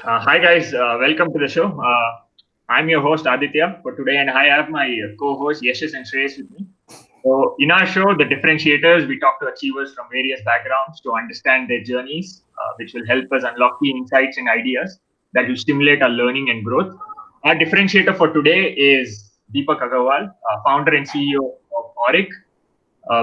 Hi guys, welcome to the show. I'm your host Aditya for today, and I have my co-host Yashas and Shreyas with me. So, in our show, The Differentiators, we talk to achievers from various backgrounds to understand their journeys, which will help us unlock key insights and ideas that will stimulate our learning and growth. Our differentiator for today is Deepak Agrawal, founder and CEO of Auric,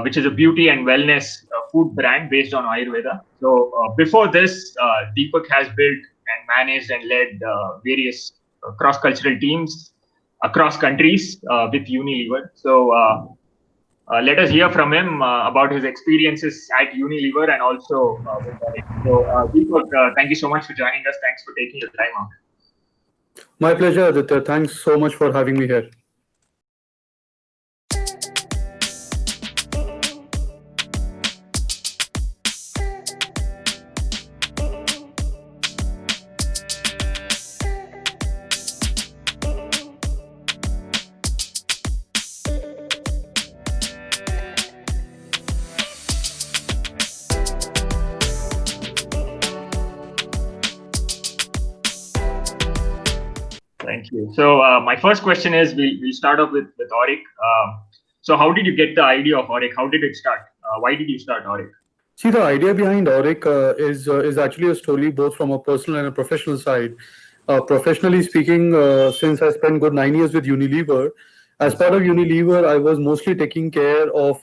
which is a beauty and wellness food brand based on Ayurveda. So before this, Deepak has built and managed and led various cross-cultural teams across countries with Unilever. So let us hear from him about his experiences at Unilever and also with Auric. So Deepak, thank you so much for joining us. Thanks for taking your time out. My pleasure, Aditya. Thanks so much for having me here. Thank you. So my first question is, we'll start off with Auric. So how did you get the idea of Auric? How did it start? Why did you start Auric? See, the idea behind Auric is actually a story both from a personal and a professional side. Professionally speaking, since I spent good 9 years with Unilever, as part of Unilever, I was mostly taking care of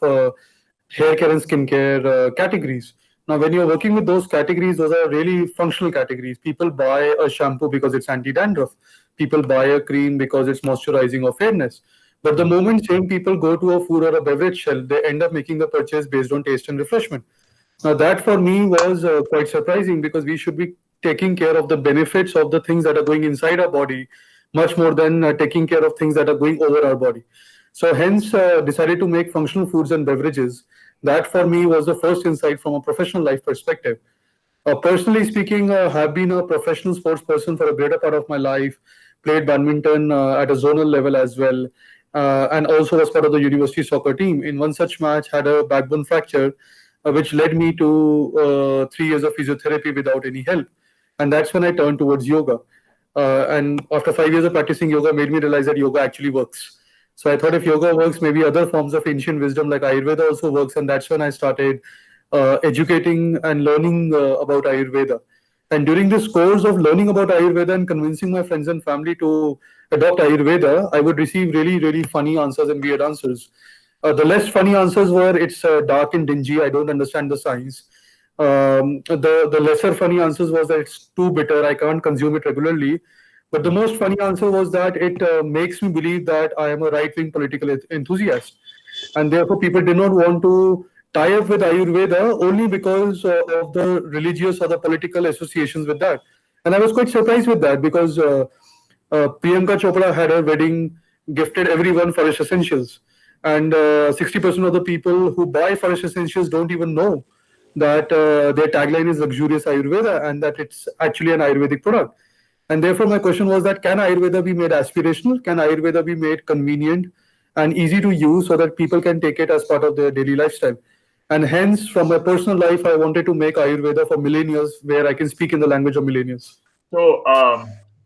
hair care and skincare categories. Now, when you're working with those categories, those are really functional categories. People buy a shampoo because it's anti-dandruff. People buy a cream because it's moisturizing or fairness. But the moment same people go to a food or a beverage shelf, they end up making the purchase based on taste and refreshment. Now, that for me was quite surprising because we should be taking care of the benefits of the things that are going inside our body much more than taking care of things that are going over our body. So, hence, decided to make functional foods and beverages. That for me was the first insight from a professional life perspective. Personally speaking, have been a professional sports person for a greater part of my life. Played badminton at a zonal level as well, and also was part of the university soccer team. In one such match, had a backbone fracture, which led me to 3 years of physiotherapy without any help, and that's when I turned towards yoga. And after 5 years of practicing yoga, made me realize that yoga actually works. So I thought if yoga works, maybe other forms of ancient wisdom like Ayurveda also works, and that's when I started educating and learning about Ayurveda. And during this course of learning about Ayurveda and convincing my friends and family to adopt Ayurveda, I would receive really, really funny answers and weird answers. The less funny answers were, it's dark and dingy, I don't understand the science. The lesser funny answers was that it's too bitter, I can't consume it regularly. But the most funny answer was that it makes me believe that I am a right wing political enthusiast. And therefore, people did not want to tie up with Ayurveda only because of the religious or the political associations with that. And I was quite surprised with that because Priyanka Chopra had her wedding, gifted everyone Forest Essentials. And 60% of the people who buy Forest Essentials don't even know that their tagline is luxurious Ayurveda and that it's actually an Ayurvedic product. And therefore, my question was that can Ayurveda be made aspirational? Can Ayurveda be made convenient and easy to use so that people can take it as part of their daily lifestyle? And hence, from my personal life, I wanted to make Ayurveda for millennials where I can speak in the language of millennials. So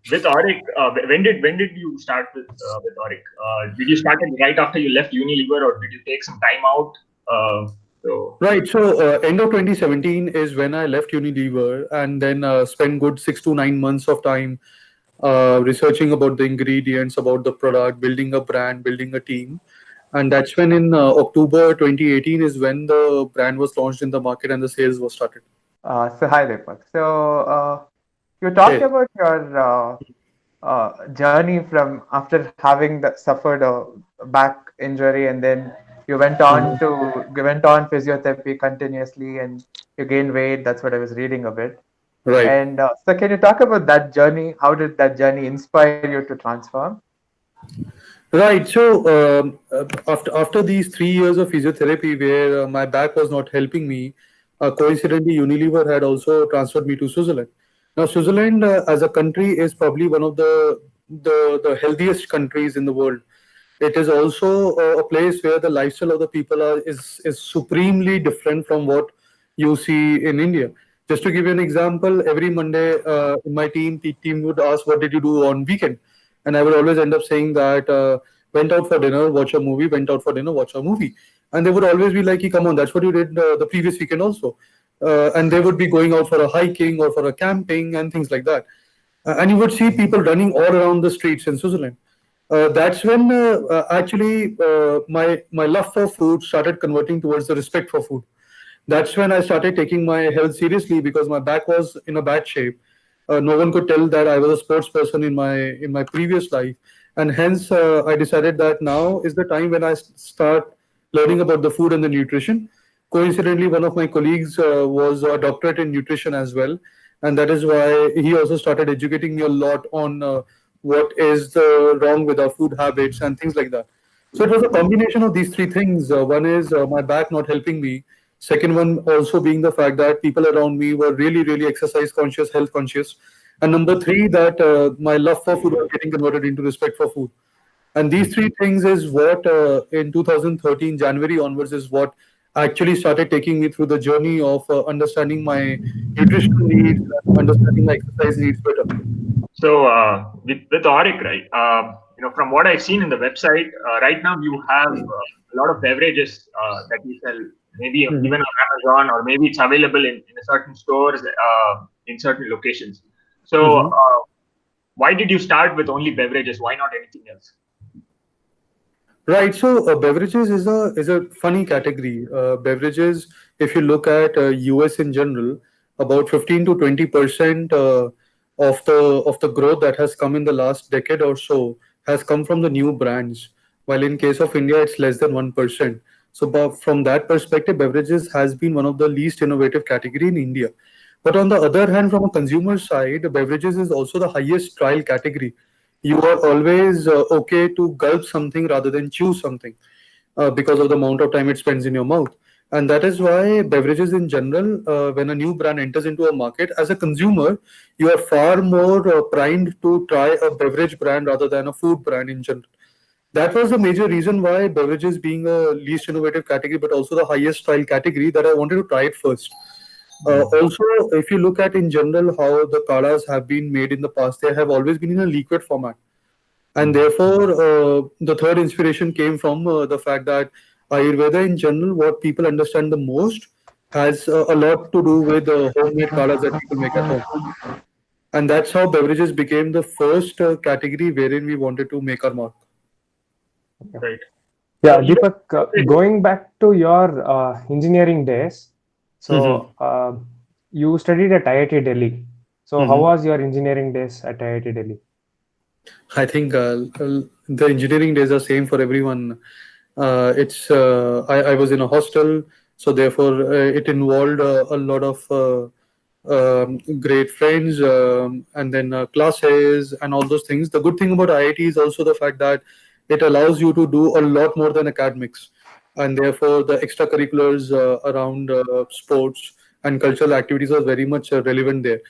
with Auric, when did you start with Auric? Did you start it right after you left Unilever, or did you take some time out? So Right. So, end of 2017 is when I left Unilever and then spent good 6 to 9 months of time researching about the ingredients, about the product, building a brand, building a team. And that's when in October 2018 is when the brand was launched in the market and the sales was started. So hi Deepak. You talked Hey. about your journey from after having suffered a back injury, and then Mhm. you went on physiotherapy continuously, and you gained weight. That's what I was reading a bit. Right. And so, can you talk about that journey? How did that journey inspire you to transform? Right. So after these 3 years of physiotherapy, where my back was not helping me, coincidentally, Unilever had also transferred me to Switzerland. Now, Switzerland as a country is probably one of the healthiest countries in the world. It is also a place where the lifestyle of the people is supremely different from what you see in India. Just to give you an example, every Monday in my team, the team would ask, "What did you do on weekend?" And I would always end up saying that went out for dinner, watch a movie, went out for dinner, watch a movie. And they would always be like, "Come on, that's what you did the previous weekend also." And they would be going out for a hiking or for a camping and things like that. And you would see people running all around the streets in Switzerland. That's when actually my love for food started converting towards the respect for food. That's when I started taking my health seriously because my back was in a bad shape. No one could tell that I was a sports person in my previous life, and hence I decided that now is the time when I start learning about the food and the nutrition. Coincidentally, one of my colleagues was a doctorate in nutrition as well, and that is why he also started educating me a lot on what is wrong with our food habits and things like that. So it was a combination of these three things. One is my back not helping me. Second one also being the fact that people around me were really, really exercise conscious, health conscious. And number three, that my love for food was getting converted into respect for food. And these three things is what in 2013, January onwards, is what actually started taking me through the journey of understanding my nutritional needs, understanding my exercise needs better. So with Auric, right? From what I've seen in the website, right now you have a lot of beverages that you sell, maybe Mhm. even on Amazon, or maybe it's available in a certain stores in certain locations. So Mhm. why did you start with only beverages? Why not anything else? Right. So beverages is a funny category. Beverages, if you look at US in general, about 15 to 20% of the growth that has come in the last decade or so has come from the new brands. While in case of India, it's less than 1%. So from that perspective, beverages has been one of the least innovative category in India. But on the other hand, from a consumer side, beverages is also the highest trial category. You are always okay to gulp something rather than chew something because of the amount of time it spends in your mouth. And that is why beverages in general, when a new brand enters into a market, as a consumer, you are far more primed to try a beverage brand rather than a food brand in general. That was the major reason why beverages being a least innovative category, but also the highest trial category, that I wanted to try it first. Also, if you look at in general how the kadas have been made in the past, they have always been in a liquid format. And therefore, the third inspiration came from the fact that Ayurveda in general, what people understand the most, has a lot to do with homemade kadas that people make at home. And that's how beverages became the first category wherein we wanted to make our mark. Right. So Yeah, even Deepak, going back to your engineering days, Mhm. so you studied at IIT Delhi. So how Mhm. was your engineering days at IIT Delhi? I think the engineering days are same for everyone. I was in a hostel, so therefore it involved a lot of great friends and then classes and all those things. The good thing about IIT is also the fact that it allows you to do a lot more than academics, and therefore the extracurriculars around sports and cultural activities are very much relevant there.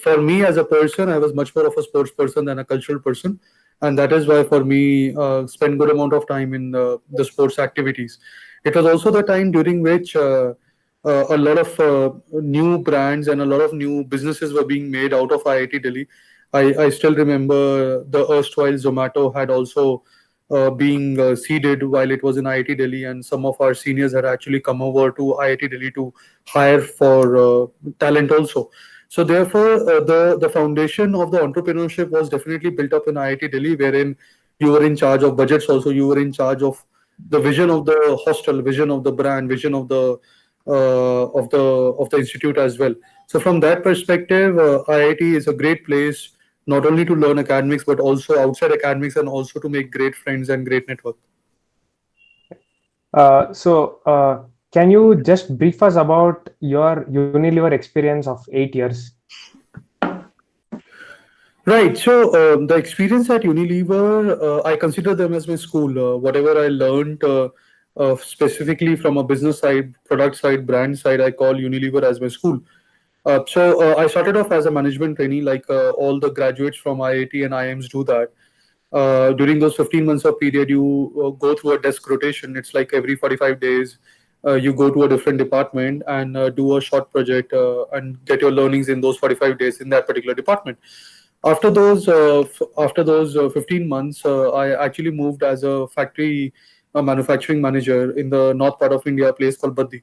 For me as a person, I was much more of a sports person than a cultural person, and that is why for me spend good amount of time in the sports activities. It was also the time during which a lot of new brands and a lot of new businesses were being made out of IIT Delhi. I still remember the erstwhile Zomato had also being seeded while it was in IIT Delhi, and some of our seniors had actually come over to IIT Delhi to hire for talent also. So therefore, the foundation of the entrepreneurship was definitely built up in IIT Delhi, wherein you were in charge of budgets. Also, you were in charge of the vision of the hostel, vision of the brand, vision of the institute as well. So from that perspective, IIT is a great place not only to learn academics but also outside academics and also to make great friends and great network. So can you just brief us about your Unilever experience of 8 years? Right. So the experience at Unilever, I consider them as my school. Whatever I learned specifically from a business side, product side, brand side, I call Unilever as my school. So I started off as a management trainee, like all the graduates from IIT and IIMs do that. During those 15 months of period, you go through a desk rotation. It's like every 45 days. you go to a different department and do a short project and get your learnings in those 45 days in that particular department. After those 15 months, I actually moved as a factory manufacturing manager in the north part of India, a place called Baddi,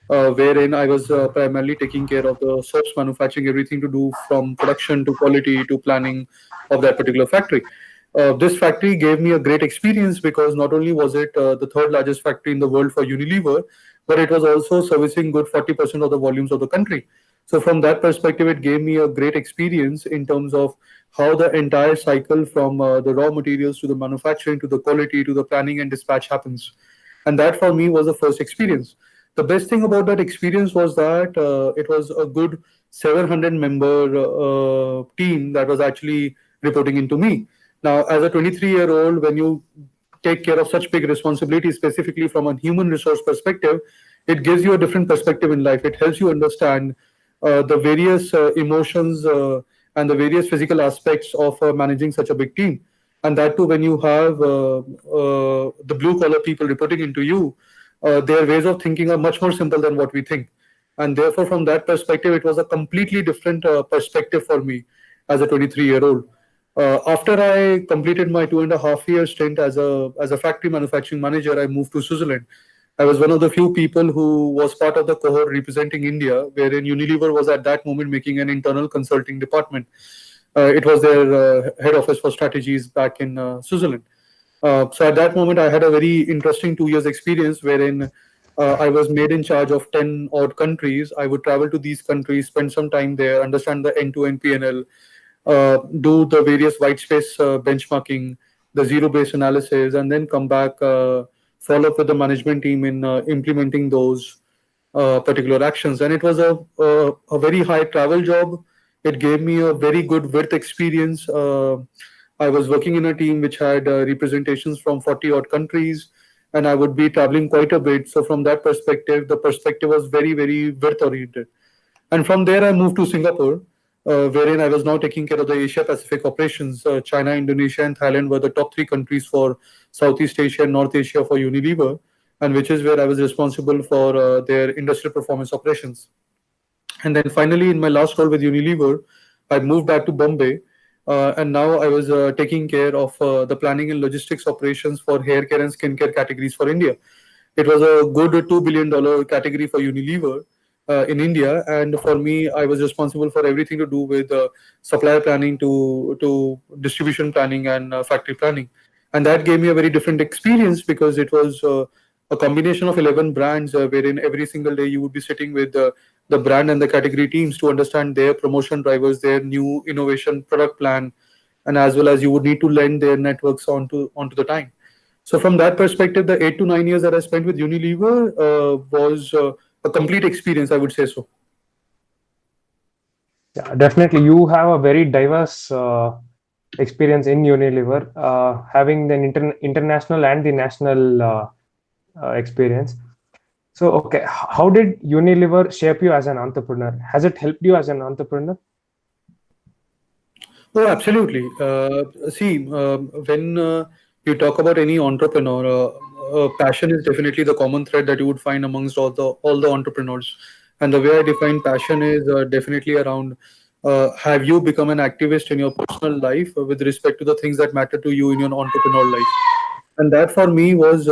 wherein I was primarily taking care of the soaps manufacturing, everything to do from production to quality to planning of that particular factory. This factory gave me a great experience because not only was it the third largest factory in the world for Unilever, but it was also servicing good 40% of the volumes of the country. So from that perspective, it gave me a great experience in terms of how the entire cycle from the raw materials to the manufacturing to the quality to the planning and dispatch happens. And that for me was the first experience. The best thing about that experience was that it was a good 700 member team that was actually reporting into me. Now, as a 23-year-old, when you take care of such big responsibilities, specifically from a human resource perspective, it gives you a different perspective in life. It helps you understand the various emotions and the various physical aspects of managing such a big team. And that too, when you have the blue collar people reporting into you, their ways of thinking are much more simple than what we think. And therefore, from that perspective, it was a completely different perspective for me as a 23-year-old. After I completed my 2.5-year stint as a factory manufacturing manager, I moved to Switzerland. I was one of the few people who was part of the cohort representing India, wherein Unilever was at that moment making an internal consulting department. It was their head office for strategies back in Switzerland. So at that moment, I had a very interesting 2 years experience wherein I was made in charge of 10 odd countries. I would travel to these countries, spend some time there, understand the end-to-end P&L, do the various white space benchmarking, the zero-based analysis, and then come back, follow up with the management team in implementing those particular actions. And it was a very high travel job. It gave me a very good work experience. I was working in a team which had representations from 40 odd countries, and I would be traveling quite a bit. So from that perspective, the perspective was very, very worth oriented. And from there, I moved to Singapore, wherein I was now taking care of the Asia Pacific operations. China, Indonesia, and Thailand were the top three countries for Southeast Asia and North Asia for Unilever, and which is where I was responsible for their industrial performance operations. And then finally, in my last role with Unilever, I moved back to Bombay. And now I was taking care of the planning and logistics operations for hair care and skincare categories for India. It was a good $2 billion category for Unilever in India. And for me, I was responsible for everything to do with supplier planning to distribution planning and factory planning. And that gave me a very different experience because it was a combination of 11 brands wherein every single day you would be sitting with the brand and the category teams to understand their promotion drivers, their new innovation product plan, and as well as you would need to lend their networks onto the time. So from that perspective, the 8 to 9 years that I spent with Unilever was a complete experience, I would say so. Yeah, definitely. You have a very diverse experience in Unilever, having the international and the national experience. So, okay, how did Unilever shape you as an entrepreneur? Has it helped you as an entrepreneur? Oh, absolutely. When you talk about any entrepreneur, passion is definitely the common thread that you would find amongst all the entrepreneurs. And the way I define passion is definitely around have you become an activist in your personal life with respect to the things that matter to you in your entrepreneur life. And that for me was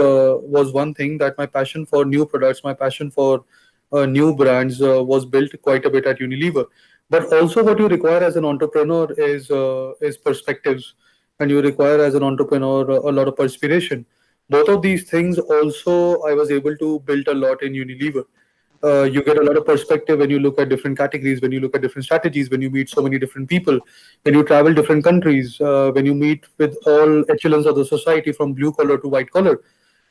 one thing, that my passion for new products, my passion for new brands was built quite a bit at Unilever. But also, what you require as an entrepreneur is perspectives, and you require as an entrepreneur a lot of perspiration. Both of these things also I was able to build a lot in Unilever. You get a lot of perspective when you look at different categories, when you look at different strategies, when you meet so many different people, when you travel different countries, when you meet with all echelons of the society from blue collar to white collar.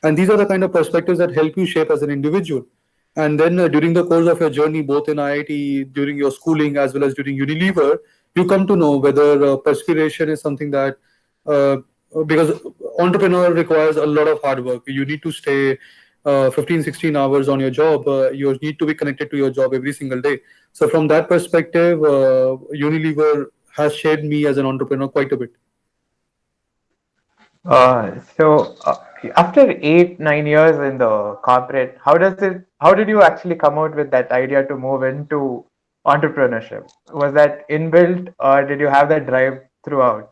And these are the kind of perspectives that help you shape as an individual. And then during the course of your journey, both in IIT, during your schooling, as well as during Unilever, you come to know whether perspiration is something that, because entrepreneur requires a lot of hard work. You need to stay 15, 16 hours on your job. You need to be connected to your job every single day. So from that perspective, Unilever has shaped me as an entrepreneur quite a bit. After 8, 9 years in the corporate, how did you actually come out with that idea to move into entrepreneurship? Was that inbuilt, or did you have that drive throughout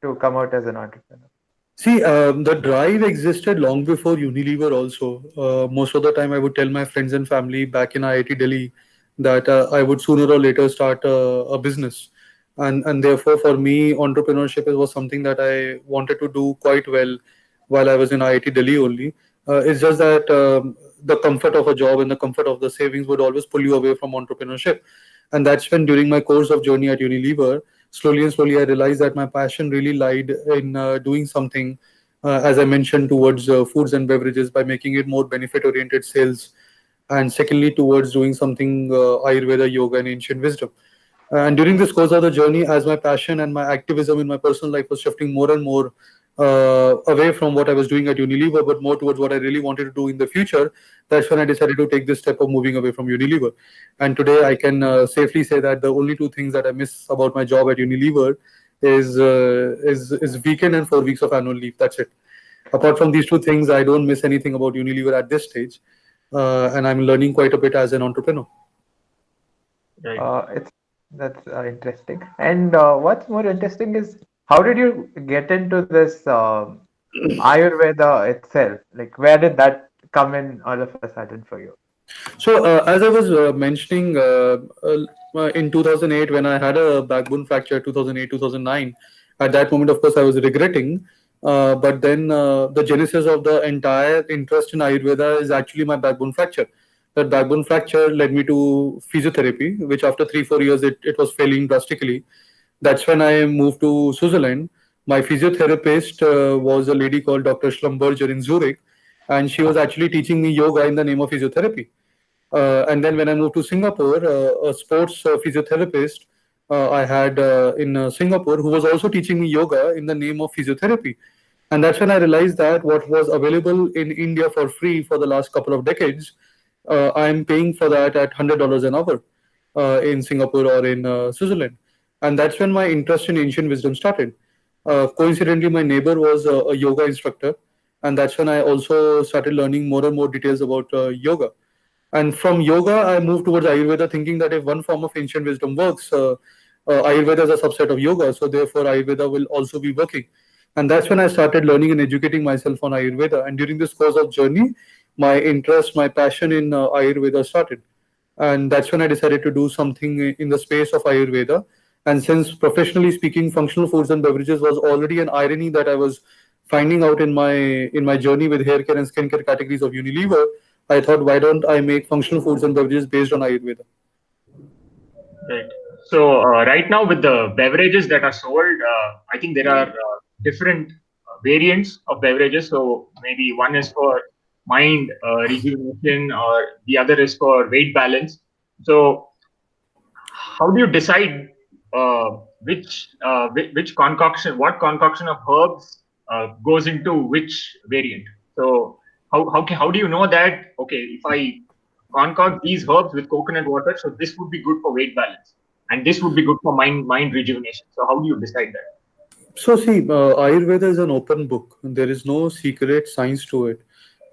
to come out as an entrepreneur? See, the drive existed long before Unilever also. Most of the time, I would tell my friends and family back in IIT Delhi that I would sooner or later start a business. And therefore, for me, entrepreneurship was something that I wanted to do quite well while I was in IIT Delhi only. It's just that the comfort of a job and the comfort of the savings would always pull you away from entrepreneurship. And that's when, during my course of journey at Unilever, slowly and slowly, I realized that my passion really lied in doing something, as I mentioned, towards foods and beverages by making it more benefit oriented sales. And secondly, towards doing something Ayurveda, yoga, and ancient wisdom. And during this course of the journey, as my passion and my activism in my personal life was shifting more and more away from what I was doing at Unilever, but more towards what I really wanted to do in the future, that's when I decided to take this step of moving away from Unilever. And today I can safely say that the only two things that I miss about my job at Unilever is weekend and 4 weeks of annual leave. That's it. Apart from these two things, I don't miss anything about Unilever at this stage, and I'm learning quite a bit as an entrepreneur. Right. It's That's interesting. And what's more interesting is how did you get into this Ayurveda itself? Like, where did that come in all of a sudden for you? So, as I was mentioning, in 2008, when I had a backbone fracture, 2008, 2009, at that moment, of course, I was regretting. But then the genesis of the entire interest in Ayurveda is actually my backbone fracture. That backbone fracture led me to physiotherapy, which after 3, 4 years, it was failing drastically. That's when I moved to Switzerland. My physiotherapist was a lady called Dr. Schlumberger in Zurich, and she was actually teaching me yoga in the name of physiotherapy. And then when I moved to Singapore, a sports physiotherapist I had in Singapore who was also teaching me yoga in the name of physiotherapy. And that's when I realized that what was available in India for free for the last couple of decades, I'm paying for that at $100 an hour in Singapore or in Switzerland. And that's when my interest in ancient wisdom started. Coincidentally, my neighbor was a yoga instructor, and that's when I also started learning more and more details about yoga. And from yoga, I moved towards Ayurveda, thinking that if one form of ancient wisdom works, Ayurveda is a subset of yoga. So therefore, Ayurveda will also be working. And that's when I started learning and educating myself on Ayurveda. And during this course of journey, my interest, my passion in Ayurveda started. And that's when I decided to do something in the space of Ayurveda. And since professionally speaking, functional foods and beverages was already an irony that I was finding out in my journey with hair care and skincare categories of Unilever, I thought, why don't I make functional foods and beverages based on Ayurveda? Right. So right now with the beverages that are sold, I think there are different variants of beverages. So maybe one is for mind rejuvenation, or the other is for weight balance. So how do you decide which concoction, what concoction of herbs goes into which variant? So how do you know that, okay, if I concoct these herbs with coconut water, so this would be good for weight balance and this would be good for mind rejuvenation? So how do you decide that? So, see, Ayurveda is an open book. There is no secret science to it.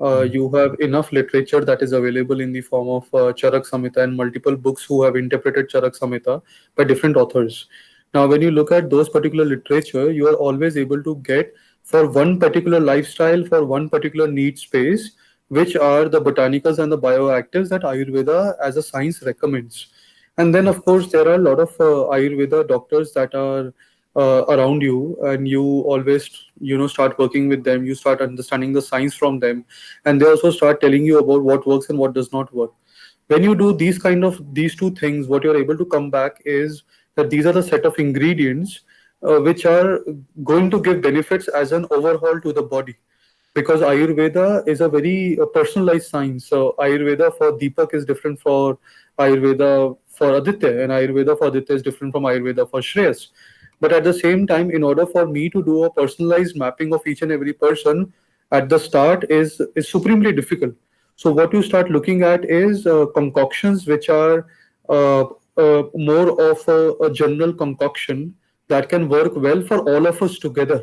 You have enough literature that is available in the form of Charak Samhita and multiple books who have interpreted Charak Samhita by different authors. Now, when you look at those particular literature, you are always able to get for one particular lifestyle, for one particular need space, which are the botanicals and the bioactives that Ayurveda as a science recommends. And then, of course, there are a lot of Ayurveda doctors that are around you, and you always start working with them. You start understanding the science from them, and they also start telling you about what works and what does not work. When you do these two things, what you're able to come back is that these are the set of ingredients which are going to give benefits as an overhaul to the body, because Ayurveda is a very personalized science. So Ayurveda for Deepak is different for Ayurveda for Aditya, and Ayurveda for Aditya is different from Ayurveda for Shreyas. But at the same time, in order for me to do a personalized mapping of each and every person at the start is supremely difficult. So what you start looking at is concoctions which are more of a general concoction that can work well for all of us together.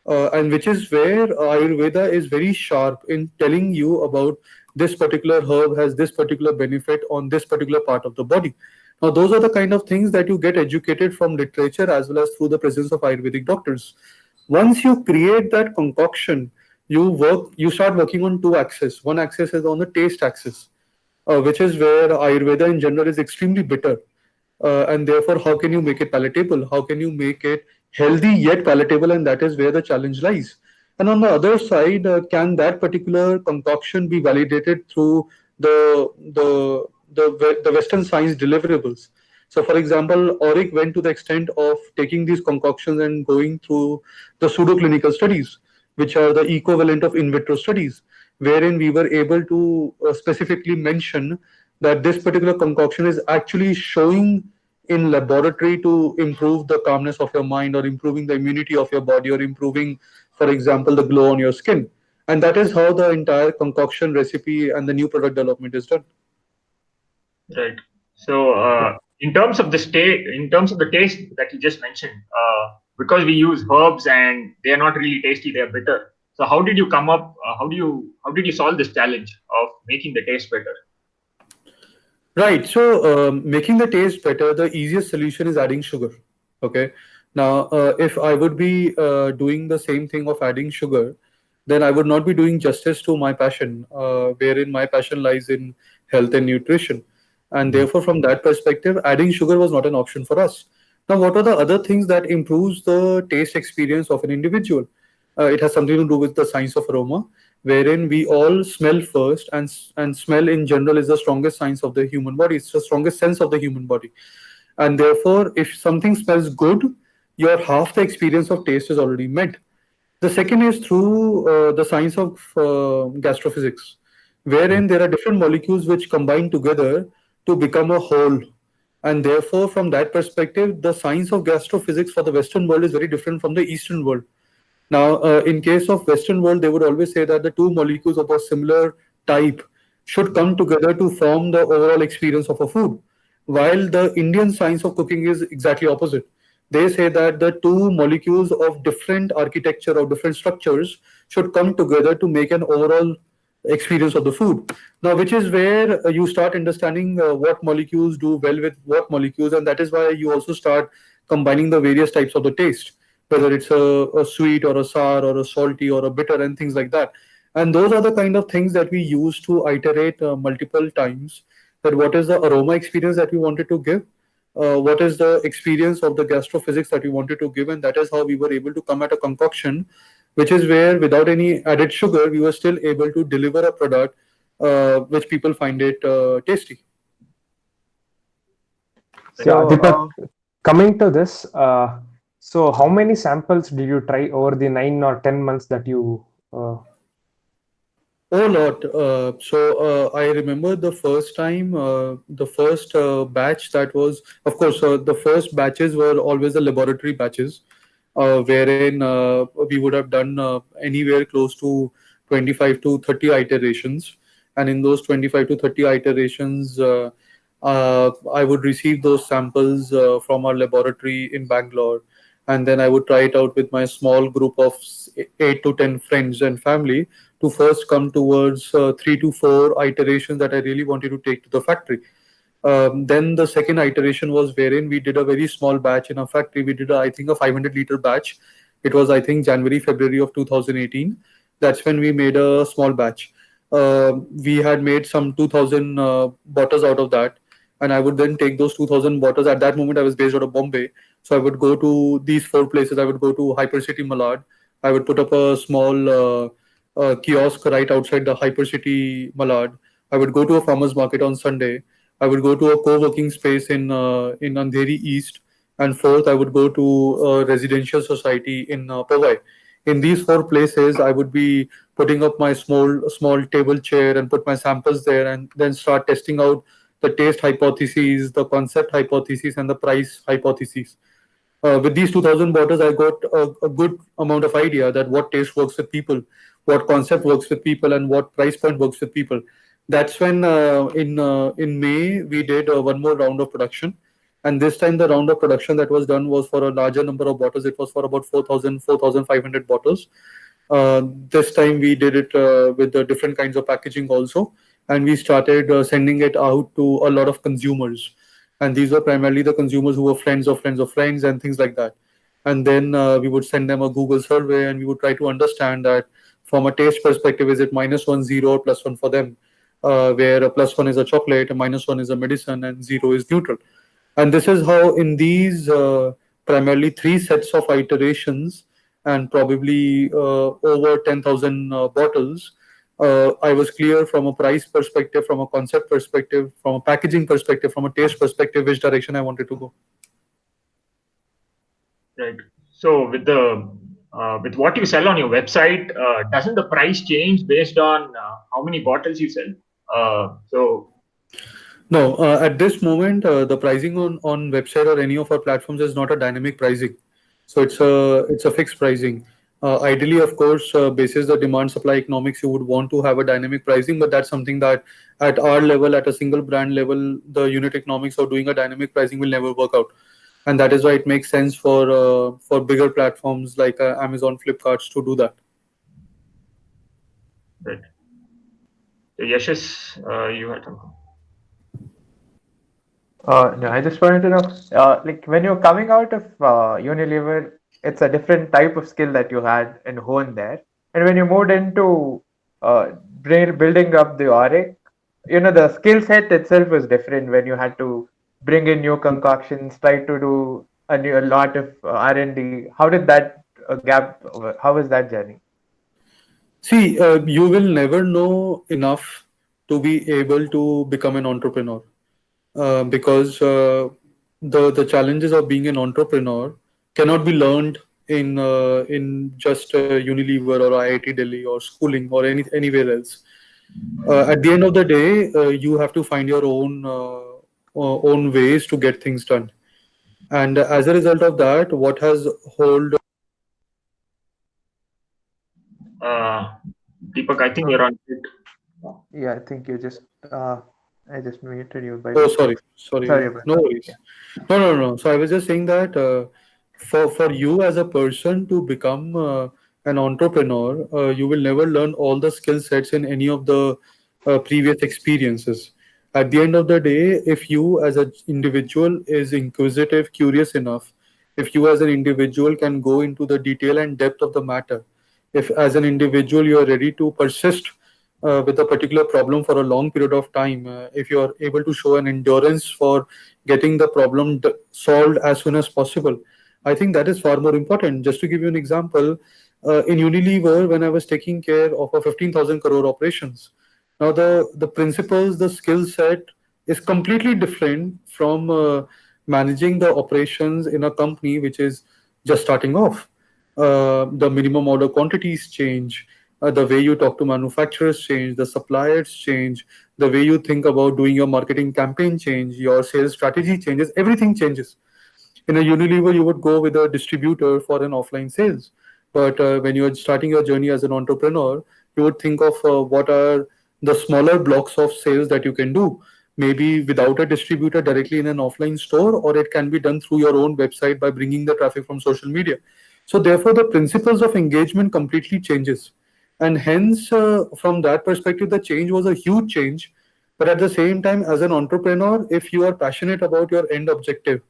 and which is where Ayurveda is very sharp in telling you about this particular herb has this particular benefit on this particular part of the body. Now, those are the kind of things that you get educated from literature as well as through the presence of Ayurvedic doctors. Once you create that concoction, you start working on two axes. One axis is on the taste axis, which is where Ayurveda in general is extremely bitter. And therefore, how can you make it palatable? How can you make it healthy yet palatable? And that is where the challenge lies. And on the other side, can that particular concoction be validated through the Western science deliverables? So, for example, Auric went to the extent of taking these concoctions and going through the pseudo-clinical studies, which are the equivalent of in vitro studies, wherein we were able to specifically mention that this particular concoction is actually showing in laboratory to improve the calmness of your mind or improving the immunity of your body or improving, for example, the glow on your skin. And that is how the entire concoction recipe and the new product development is done. Right. So, in terms of in terms of the taste that you just mentioned, because we use herbs and they are not really tasty, they are bitter. So, how did you come up? How did you solve this challenge of making the taste better? Right. So, making the taste better, the easiest solution is adding sugar. Okay. Now, if I would be doing the same thing of adding sugar, then I would not be doing justice to my passion, wherein my passion lies in health and nutrition. And therefore, from that perspective, adding sugar was not an option for us. Now, what are the other things that improves the taste experience of an individual? It has something to do with the science of aroma, wherein we all smell first, and smell in general is the strongest science of the human body. It's the strongest sense of the human body, and therefore, if something smells good, your half the experience of taste is already met. The second is through the science of gastrophysics, wherein there are different molecules which combine together to become a whole. And therefore, from that perspective, the science of gastrophysics for the Western world is very different from the Eastern world. Now, in case of Western world, they would always say that the two molecules of a similar type should come together to form the overall experience of a food. While the Indian science of cooking is exactly opposite. They say that the two molecules of different architecture or different structures should come together to make an overall experience of the food. Now, which is where you start understanding what molecules do well with what molecules, and that is why you also start combining the various types of the taste, whether it's a sweet or a sour or a salty or a bitter and things like that. And those are the kind of things that we use to iterate multiple times. That what is the aroma experience that we wanted to give, what is the experience of the gastrophysics that we wanted to give, and that is how we were able to come at a concoction, which is where without any added sugar, we were still able to deliver a product which people find it tasty. Yeah, So, Deepak, coming to this, so how many samples did you try over the 9 or 10 months that you? Oh, lot. I remember the first time, the first batch that was, of course, the first batches were always the laboratory batches, wherein we would have done anywhere close to 25 to 30 iterations. And in those 25 to 30 iterations, I would receive those samples from our laboratory in Bangalore. And then I would try it out with my small group of 8 to 10 friends and family to first come towards 3 to 4 iterations that I really wanted to take to the factory. Then the second iteration was wherein we did a very small batch in a factory. We did, I think, a 500-liter batch. It was, I think, January, February of 2018. That's when we made a small batch. We had made some 2,000 bottles out of that. And I would then take those 2,000 bottles. At that moment, I was based out of Bombay. So I would go to these 4 places. I would go to Hypercity Malad. I would put up a small kiosk right outside the Hypercity Malad. I would go to a farmer's market on Sunday. I would go to a co-working space in Andheri East, and fourth, I would go to a residential society in Powai. In these 4 places, I would be putting up my small table chair and put my samples there, and then start testing out the taste hypotheses, the concept hypotheses, and the price hypotheses. With these 2,000 bottles, I got a good amount of idea that what taste works with people, what concept works with people, and what price point works with people. That's when in May we did one more round of production, And this time, the round of production that was done was for a larger number of bottles. It was for about 4,500 bottles. This time we did it with the different kinds of packaging also, and we started sending it out to a lot of consumers. And these were primarily the consumers who were friends of friends of friends and things like that. And then we would send them a Google survey, and we would try to understand that from a taste perspective, is it -1, 0, or +1 for them? Where a +1 is a chocolate, a -1 is a medicine, and 0 is neutral. And this is how, in these primarily three sets of iterations and probably over 10,000 bottles, I was clear from a price perspective, from a concept perspective, from a packaging perspective, from a taste perspective, which direction I wanted to go. Right. So with what you sell on your website, doesn't the price change based on how many bottles you sell? No, at this moment, the pricing on website or any of our platforms is not a dynamic pricing. So it's a fixed pricing. Ideally, of course, basis the demand supply economics, you would want to have a dynamic pricing, but that's something that at our level, at a single brand level, the unit economics of doing a dynamic pricing will never work out. And that is why it makes sense for bigger platforms like Amazon, Flipkarts to do that. Right. So Yashas, you had something. No, I just wanted to know, like when you're coming out of Unilever, it's a different type of skill that you had and honed there. And when you moved into building up the Auric, the skill set itself was different when you had to bring in new concoctions, try to do a lot of R&D. How did that gap? How was that journey? See, you will never know enough to be able to become an entrepreneur. Because the challenges of being an entrepreneur cannot be learned in just Unilever or IIT Delhi or schooling or anywhere else. At the end of the day, you have to find your own ways to get things done. And as a result of that, what has hold Deepak, I think you're on it. Yeah, I think you just I just muted you by Oh, mistake. Sorry about no that. worries. No. So I was just saying that for you as a person to become an entrepreneur, you will never learn all the skill sets in any of the previous experiences. At the end of the day, if you as an individual is inquisitive, curious enough, if you as an individual can go into the detail and depth of the matter, if as an individual you are ready to persist with a particular problem for a long period of time, if you are able to show an endurance for getting the problem solved as soon as possible, I think that is far more important. Just to give you an example, in Unilever, when I was taking care of a 15,000 crore operations, now the principles, the skill set is completely different from managing the operations in a company which is just starting off. The minimum order quantities change, the way you talk to manufacturers change, the suppliers change, the way you think about doing your marketing campaign change, your sales strategy changes, everything changes. In a Unilever, you would go with a distributor for an offline sales. But when you're starting your journey as an entrepreneur, you would think of what are the smaller blocks of sales that you can do. Maybe without a distributor directly in an offline store, or it can be done through your own website by bringing the traffic from social media. So therefore, the principles of engagement completely changes. And hence, from that perspective, the change was a huge change. But at the same time, as an entrepreneur, if you are passionate about your end objective,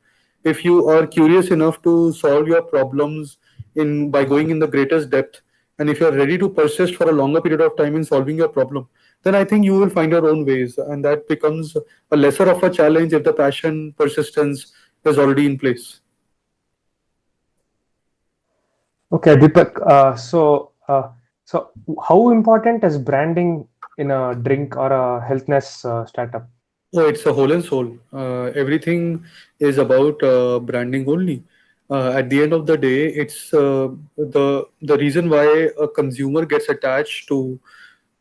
if you are curious enough to solve your problems in by going in the greatest depth, and if you're ready to persist for a longer period of time in solving your problem, then I think you will find your own ways, and that becomes a lesser of a challenge if the passion, persistence is already in place. Okay, Deepak. So how important is branding in a drink or a healthness startup? Oh, it's a whole and soul. Everything is about branding only. At the end of the day, it's the reason why a consumer gets attached to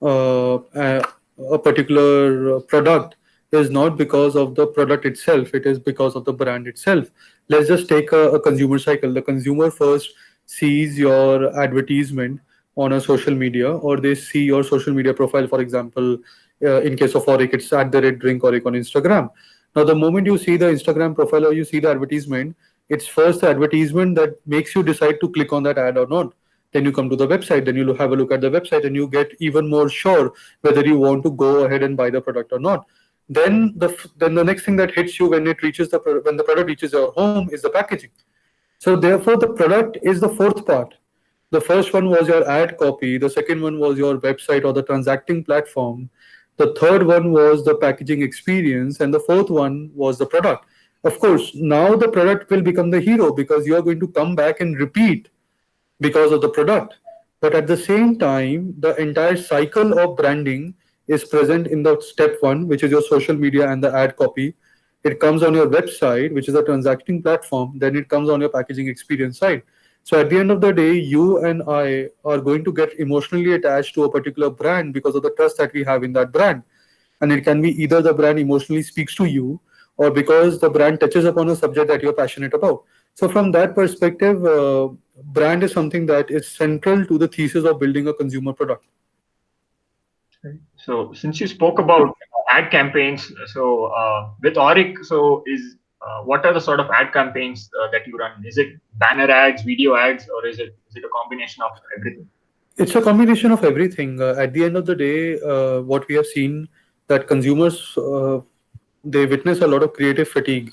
a particular product is not because of the product itself. It is because of the brand itself. Let's just take a consumer cycle. The consumer first sees your advertisement on a social media, or they see your social media profile. For example, in case of Auric, it's @drink Auric on Instagram. Now, the moment you see the Instagram profile or you see the advertisement, it's first the advertisement that makes you decide to click on that ad or not. Then you come to the website, then you have a look at the website, and you get even more sure whether you want to go ahead and buy the product or not. Then the next thing that hits you when when the product reaches your home is the packaging. So therefore, the product is the fourth part. The first one was your ad copy. The second one was your website or the transacting platform. The third one was the packaging experience. And the fourth one was the product. Of course, now the product will become the hero because you are going to come back and repeat because of the product. But at the same time, the entire cycle of branding is present in the step one, which is your social media and the ad copy. It comes on your website, which is a transacting platform. Then it comes on your packaging experience side. So at the end of the day, you and I are going to get emotionally attached to a particular brand because of the trust that we have in that brand. And it can be either the brand emotionally speaks to you or because the brand touches upon a subject that you're passionate about. So from that perspective, brand is something that is central to the thesis of building a consumer product. So since you spoke about ad campaigns, so with Auric, so is what are the sort of ad campaigns that you run? Is it banner ads, video ads, or is it a combination of everything? It's a combination of everything. At the end of the day, what we have seen that consumers they witness a lot of creative fatigue.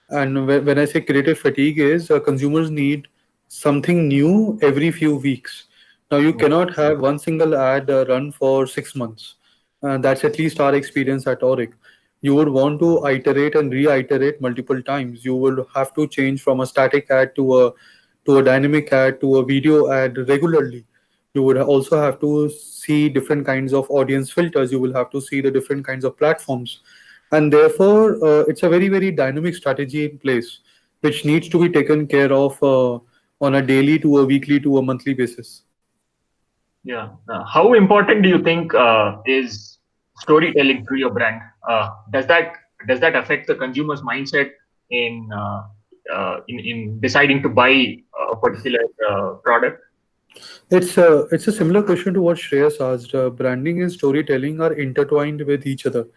And when I say creative fatigue is consumers need something new every few weeks. Now you Yeah. cannot have one single ad run for 6 months. That's at least our experience at Auric. You would want to iterate and reiterate multiple times. You will have to change from a static ad to a dynamic ad to a video ad regularly. You would also have to see different kinds of audience filters. You will have to see the different kinds of platforms, and therefore it's a very very dynamic strategy in place which needs to be taken care of on a daily to a weekly to a monthly basis. Yeah. How important do you think is storytelling through your brand? Does that affect the consumer's mindset in in deciding to buy a particular product? It's a similar question to what Shreyas asked. Branding and storytelling are intertwined with each other.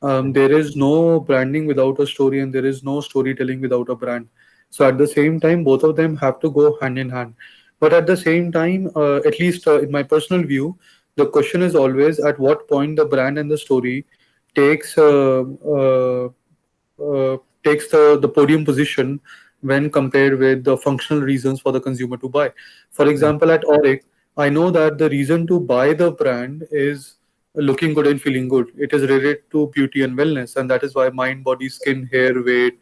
There is no branding without a story, and there is no storytelling without a brand. So at the same time, both of them have to go hand in hand. But at the same time, at least in my personal view, the question is always at what point the brand and the story takes takes the podium position when compared with the functional reasons for the consumer to buy. For example, at Auric, I know that the reason to buy the brand is looking good and feeling good. It is related to beauty and wellness, and that is why mind, body, skin, hair, weight,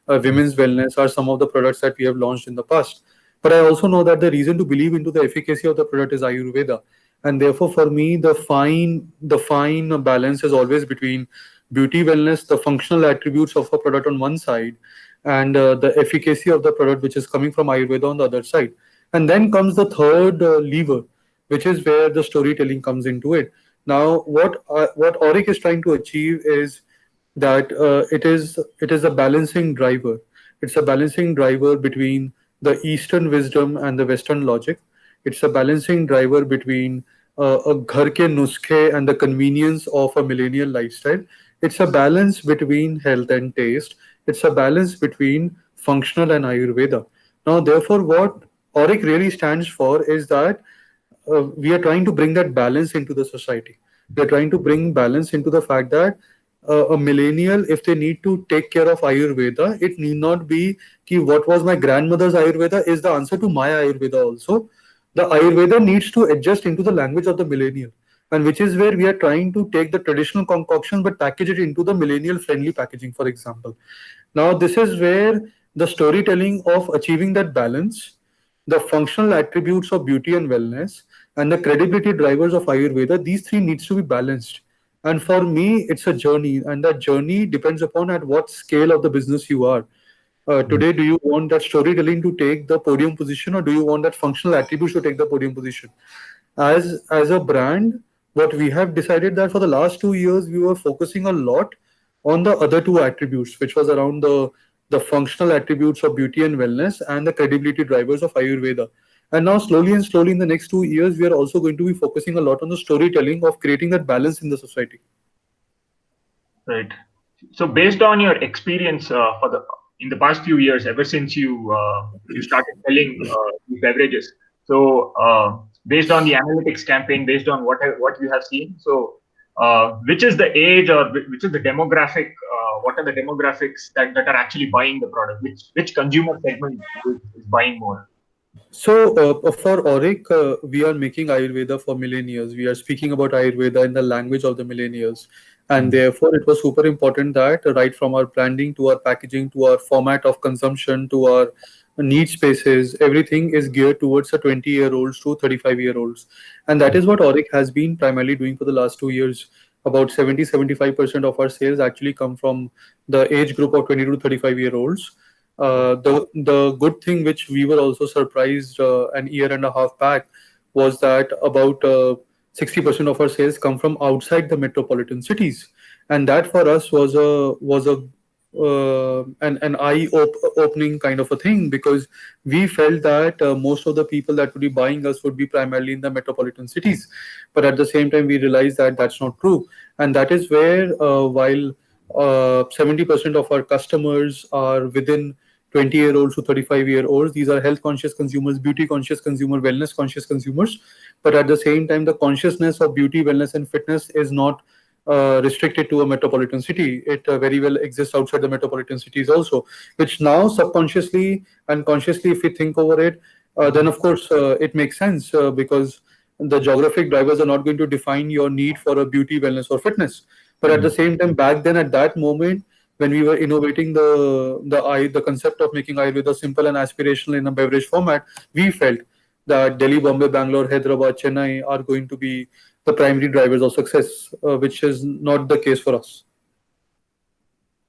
women's wellness are some of the products that we have launched in the past. But I also know that the reason to believe into the efficacy of the product is Ayurveda, and therefore for me the fine balance is always between beauty, wellness, the functional attributes of a product on one side, and the efficacy of the product which is coming from Ayurveda on the other side. And then comes the third lever, which is where the storytelling comes into it. Now, what Auric is trying to achieve is that it is a balancing driver. It's a balancing driver between the Eastern wisdom and the Western logic. It's a balancing driver between a ghar ke nuskhe and the convenience of a millennial lifestyle. It's a balance between health and taste. It's a balance between functional and Ayurveda. Now, therefore, what Auric really stands for is that we are trying to bring that balance into the society. We are trying to bring balance into the fact that a millennial, if they need to take care of Ayurveda, it need not be ki what was my grandmother's Ayurveda is the answer to my Ayurveda also. The Ayurveda needs to adjust into the language of the millennial, and which is where we are trying to take the traditional concoction but package it into the millennial friendly packaging, for example. Now, this is where the storytelling of achieving that balance, the functional attributes of beauty and wellness, and the credibility drivers of Ayurveda, these three needs to be balanced. And for me, it's a journey, and that journey depends upon at what scale of the business you are. Today, do you want that storytelling to take the podium position, or do you want that functional attributes to take the podium position? As a brand, what we have decided that for the last 2 years we were focusing a lot on the other two attributes, which was around the functional attributes of beauty and wellness and the credibility drivers of Ayurveda. And now slowly and slowly in the next 2 years, we are also going to be focusing a lot on the storytelling of creating that balance in the society. Right. So based on your experience in the past few years, ever since you started selling these beverages, so based on the analytics campaign, based on what you have seen, so which is the age or which is the demographic? What are the demographics that are actually buying the product? Which consumer segment is buying more? So, for Auric, we are making Ayurveda for millennials. We are speaking about Ayurveda in the language of the millennials. And therefore, it was super important that right from our branding to our packaging to our format of consumption to our need spaces, everything is geared towards a 20-year-olds to 35-year-olds. And that is what Auric has been primarily doing for the last 2 years. About 70-75% of our sales actually come from the age group of 20 to 35-year-olds. The good thing which we were also surprised an year and a half back was that about 60% of our sales come from outside the metropolitan cities, and that for us was a an opening kind of a thing, because we felt that most of the people that would be buying us would be primarily in the metropolitan cities, but at the same time we realized that that's not true. And that is where while 70% of our customers are within 20-year-olds to 35-year-olds. These are health conscious consumers, beauty conscious consumer, wellness conscious consumers. But at the same time, the consciousness of beauty, wellness, and fitness is not restricted to a metropolitan city. It very well exists outside the metropolitan cities also, which now subconsciously and consciously, if we think over it, then of course it makes sense, because the geographic drivers are not going to define your need for a beauty, wellness, or fitness. But at the same time, back then at that moment, when we were innovating the concept of making Ayurveda simple and aspirational in a beverage format, we felt that Delhi, Bombay, Bangalore, Hyderabad, Chennai are going to be the primary drivers of success, which is not the case for us.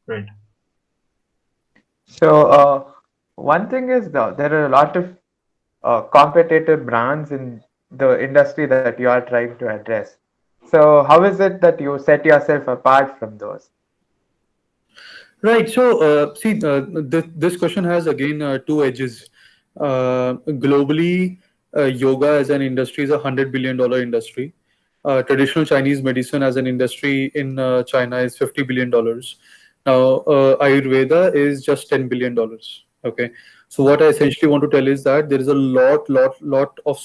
Right. So, one thing is there are a lot of competitive brands in the industry that you are trying to address. So, how is it that you set yourself apart from those? Right. So, see, this question has again two edges. Globally, yoga as an industry is $100 billion industry. Traditional Chinese medicine as an industry in China is $50 billion. Now, Ayurveda is just $10 billion. Okay. So, what I essentially want to tell is that there is a lot of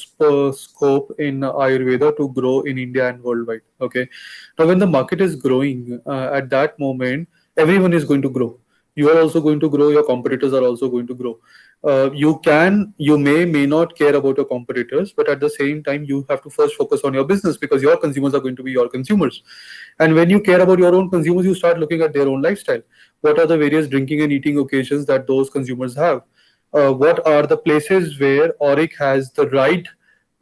scope in Ayurveda to grow in India and worldwide. Okay. Now, when the market is growing, at that moment, everyone is going to grow. You are also going to grow. Your competitors are also going to grow. You may not care about your competitors, but at the same time, you have to first focus on your business, because your consumers are going to be your consumers. And when you care about your own consumers, you start looking at their own lifestyle. What are the various drinking and eating occasions that those consumers have? What are the places where Auric has the right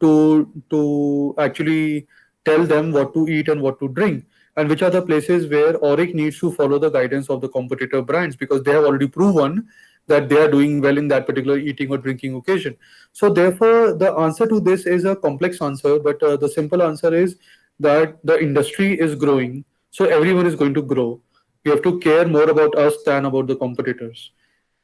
to actually tell them what to eat and what to drink? And which are the places where Auric needs to follow the guidance of the competitor brands, because they have already proven that they are doing well in that particular eating or drinking occasion. So therefore, the answer to this is a complex answer, but the simple answer is that the industry is growing, so everyone is going to grow. You have to care more about us than about the competitors.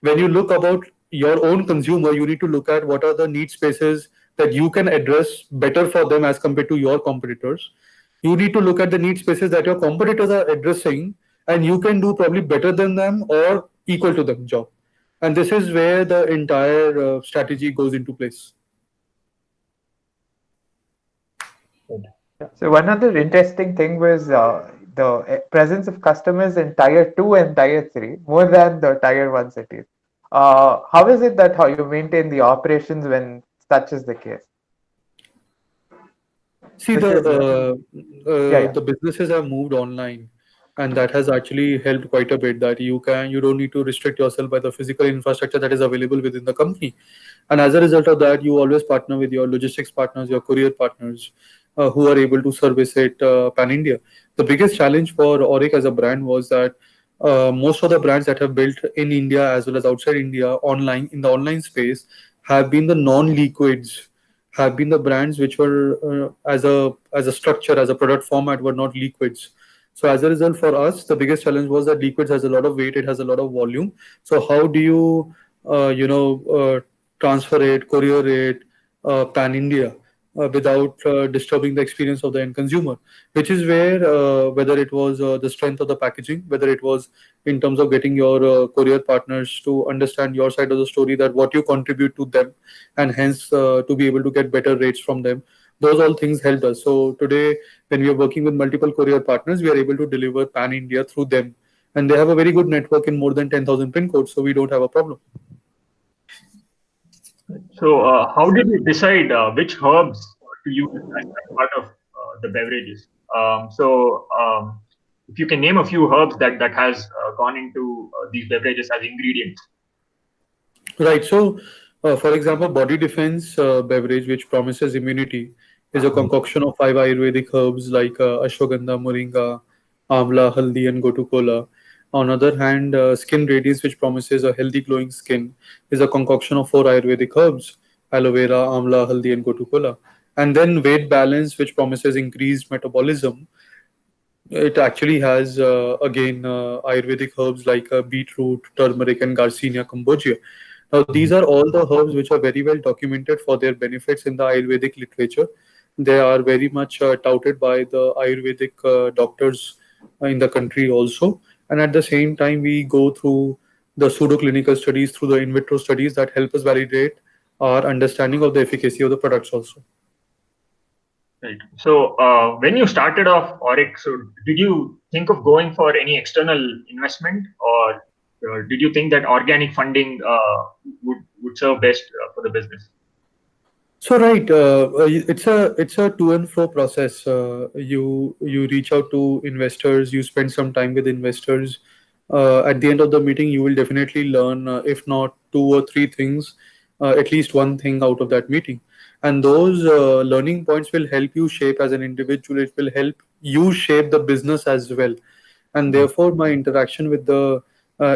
When you look about your own consumer, you need to look at what are the need spaces that you can address better for them as compared to your competitors. You need to look at the need spaces that your competitors are addressing, and you can do probably better than them or equal to them job. And this is where the entire strategy goes into place. So, one other interesting thing was the presence of customers in tier 2 and tier 3 more than the tier 1 cities. How is it that how you maintain the operations when such is the case? See, Which is, the businesses have moved online, and that has actually helped quite a bit. That you don't need to restrict yourself by the physical infrastructure that is available within the company, and as a result of that, you always partner with your logistics partners, your courier partners, who are able to service it pan India. The biggest challenge for Auric as a brand was that most of the brands that have built in India as well as outside India online in the online space have been the non-liquids, have been the brands which were as a structure, as a product format, were not liquids. So as a result, for us, the biggest challenge was that liquids has a lot of weight, it has a lot of volume. So how do you transfer it, courier it pan India? without disturbing the experience of the end consumer, which is where whether it was the strength of the packaging, whether it was in terms of getting your courier partners to understand your side of the story, that what you contribute to them, and hence to be able to get better rates from them. Those all things helped us. So today, when we are working with multiple courier partners, we are able to deliver pan India through them, and they have a very good network in more than 10,000 pin codes, so we don't have a problem. So, how did you decide which herbs to use as part of the beverages? If you can name a few herbs that has gone into these beverages as ingredients. Right. So, for example, body defense beverage, which promises immunity, is a concoction of 5 Ayurvedic herbs like ashwagandha, moringa, amla, haldi, and gotu kola. On other hand, skin radiance, which promises a healthy, glowing skin, is a concoction of 4 Ayurvedic herbs: aloe vera, amla, haldi, and gotu kola. And then weight balance, which promises increased metabolism, it actually has again Ayurvedic herbs like beetroot, turmeric, and Garcinia cambogia. Now, these are all the herbs which are very well documented for their benefits in the Ayurvedic literature. They are very much touted by the Ayurvedic doctors in the country also. And at the same time, we go through the pseudo clinical studies, through the in vitro studies that help us validate our understanding of the efficacy of the products also. Right. So, when you started off Auric, so did you think of going for any external investment, or did you think that organic funding would serve best for the business? So right, it's a to and fro process. You reach out to investors, you spend some time with investors. At the end of the meeting, you will definitely learn, if not 2 or 3 things, at least one thing out of that meeting. And those learning points will help you shape as an individual. It will help you shape the business as well. And therefore, my interaction with the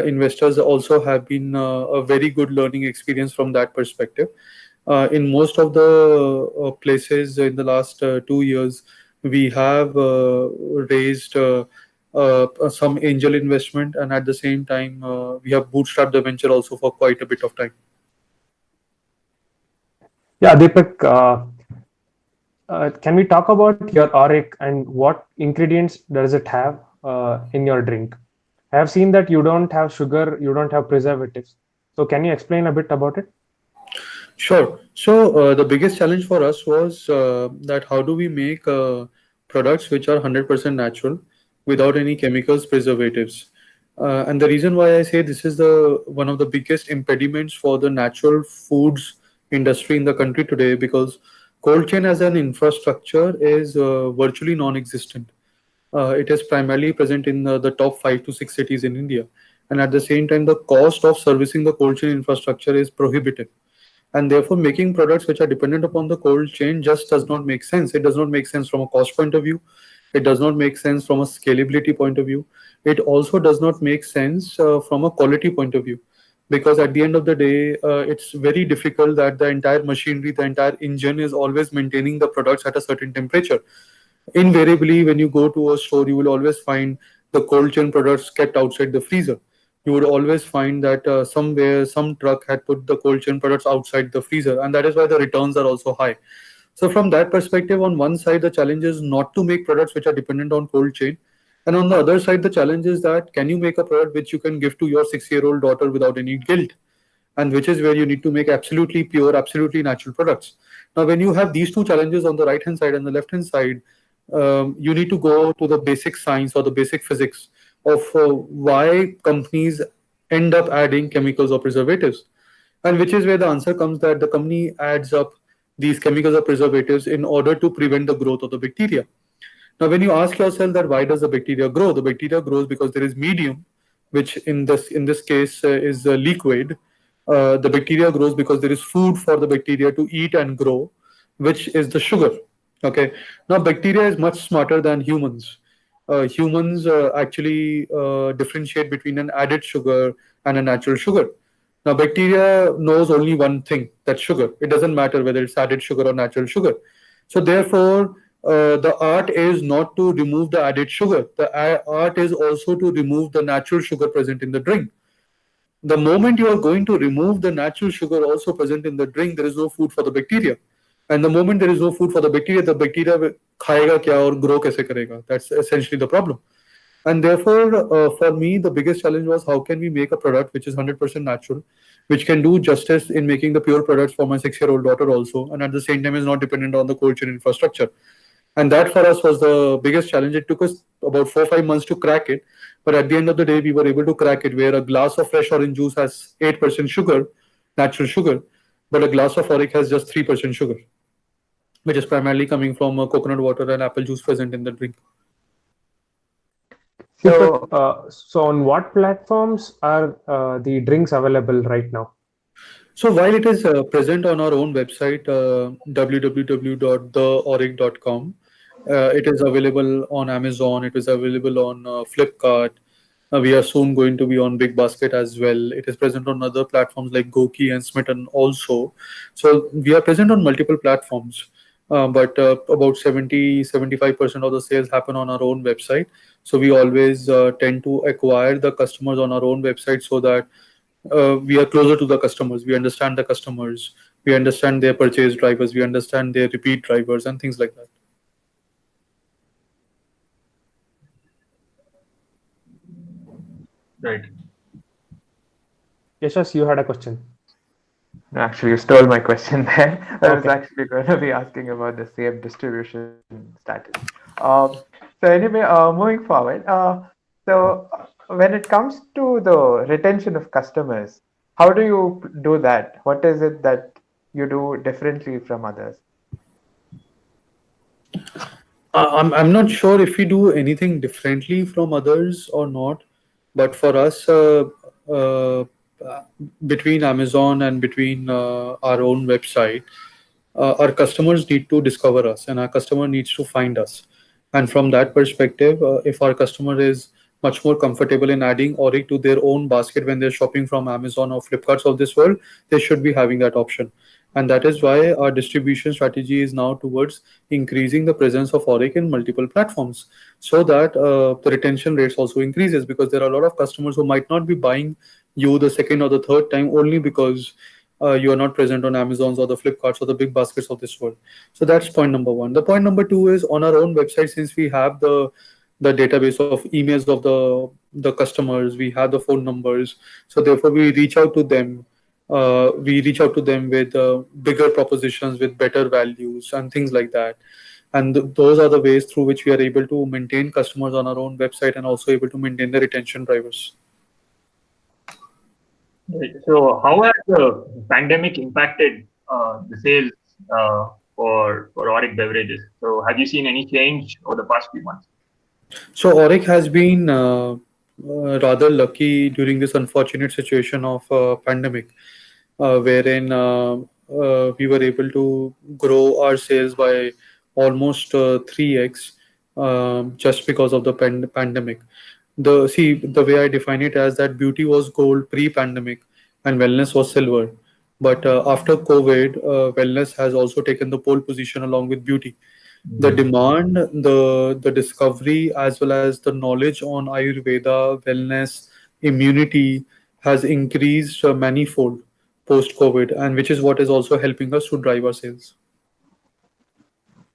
investors also have been a very good learning experience from that perspective. In most of the places in the last 2 years, we have raised some angel investment, and at the same time, we have bootstrapped the venture also for quite a bit of time. Yeah, Deepak, can we talk about your Auric and what ingredients does it have in your drink? I have seen that you don't have sugar, you don't have preservatives. So can you explain a bit about it? Sure. So the biggest challenge for us was that how do we make products which are 100% natural without any chemicals, preservatives. And the reason why I say this is the one of the biggest impediments for the natural foods industry in the country today, because cold chain as an infrastructure is virtually non-existent. It is primarily present in the top 5 to 6 cities in India, and at the same time, the cost of servicing the cold chain infrastructure is prohibitive, and therefore making products which are dependent upon the cold chain just does not make sense. It does not make sense from a cost point of view. It does not make sense from a scalability point of view. It also does not make sense from a quality point of view, because at the end of the day, it's very difficult that the entire machinery, the entire engine is always maintaining the products at a certain temperature. Invariably, when you go to a store, you will always find the cold chain products kept outside the freezer. You would always find that somewhere some truck had put the cold chain products outside the freezer, and that is why the returns are also high. So from that perspective, on one side, the challenge is not to make products which are dependent on cold chain, and on the other side, the challenge is that can you make a product which you can give to your 6-year-old daughter without any guilt, and which is where you need to make absolutely pure, absolutely natural products. Now, when you have these two challenges on the right hand side and the left hand side, you need to go to the basic science or the basic physics of why companies end up adding chemicals or preservatives, and which is where the answer comes that the company adds up these chemicals or preservatives in order to prevent the growth of the bacteria. Now, when you ask yourself that why does the bacteria grow, the bacteria grows because there is medium, which in this case is liquid. The bacteria grows because there is food for the bacteria to eat and grow, which is the sugar. Okay. Now, bacteria is much smarter than humans. Humans actually differentiate between an added sugar and a natural sugar. Now, bacteria knows only one thing, that's sugar. It doesn't matter whether it's added sugar or natural sugar. So, therefore, the art is not to remove the added sugar. The art is also to remove the natural sugar present in the drink. The moment you are going to remove the natural sugar also present in the drink, there is no food for the bacteria. And the moment there is no food for the bacteria will खाएगा क्या और grow कैसे करेगा? That's essentially the problem. And therefore, for me, the biggest challenge was how can we make a product which is 100% natural, which can do justice in making the pure products for my 6-year-old daughter also, and at the same time is not dependent on the cold chain infrastructure. And that for us was the biggest challenge. It took us about 4 or 5 months to crack it, but at the end of the day, we were able to crack it. Where a glass of fresh orange juice has 8% sugar, natural sugar, but a glass of Auric has just 3% sugar, which is primarily coming from coconut water and apple juice present in the drink. Deepak, so on what platforms are the drinks available right now? So while it is present on our own website, www.theauric.com, it is available on Amazon, it is available on Flipkart. We are soon going to be on Big Basket as well. It is present on other platforms like Goki and Smitten also. So we are present on multiple platforms, but about 70-75% of the sales happen on our own website. So we always tend to acquire the customers on our own website so that we are closer to the customers. We understand the customers. We understand their purchase drivers. We understand their repeat drivers and things like that. Right. Yashas, you had a question. No, actually, you stole my question there. I was Okay. actually going to be asking about the same distribution status. So anyway, moving forward, when it comes to the retention of customers, how do you do that? What is it that you do differently from others? I'm not sure if we do anything differently from others or not, but for us, uh, between Amazon and between our own website, our customers need to discover us and our customer needs to find us. And from that perspective, if our customer is much more comfortable in adding Auric to their own basket when they're shopping from Amazon or Flipkarts of this world, they should be having that option. And that is why our distribution strategy is now towards increasing the presence of Auric in multiple platforms so that the retention rates also increases, because there are a lot of customers who might not be buying you the second or the third time only because you are not present on Amazons or the Flipkarts or the big baskets of this world. So that's point number one. The point number two is on our own website, since we have the database of emails of the customers, we have the phone numbers. So therefore, we reach out to them. We reach out to them with bigger propositions, with better values and things like that. And those are the ways through which we are able to maintain customers on our own website and also able to maintain the retention drivers. Right. So, how has the pandemic impacted the sales for Auric beverages? So, have you seen any change over the past few months? So Auric has been rather lucky during this unfortunate situation of pandemic, wherein we were able to grow our sales by almost 3x just because of the pandemic. The way I define it as that beauty was gold pre-pandemic and wellness was silver, but after COVID, wellness has also taken the pole position along with beauty. The demand, the discovery, as well as the knowledge on Ayurveda, wellness, immunity has increased manifold post COVID, and which is what is also helping us to drive our sales.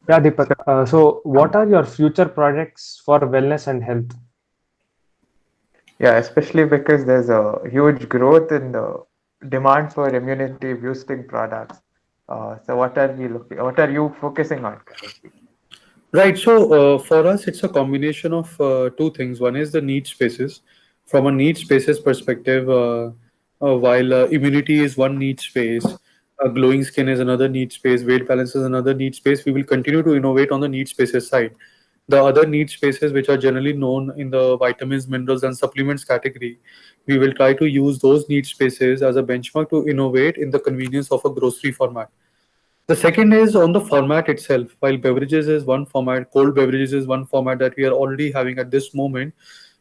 Yeah, Deepak. So what are your future projects for wellness and health? Yeah, especially because there's a huge growth in the demand for immunity boosting products. So what are we looking? What are you focusing on currently? Right. So for us, it's a combination of two things. One is the need spaces. From a need spaces perspective, while immunity is one need space, glowing skin is another need space, weight balance is another need space. We will continue to innovate on the need spaces side. The other need spaces, which are generally known in the vitamins, minerals, and supplements category, we will try to use those need spaces as a benchmark to innovate in the convenience of a grocery format. The second is on the format itself. While beverages is one format, cold beverages is one format that we are already having at this moment.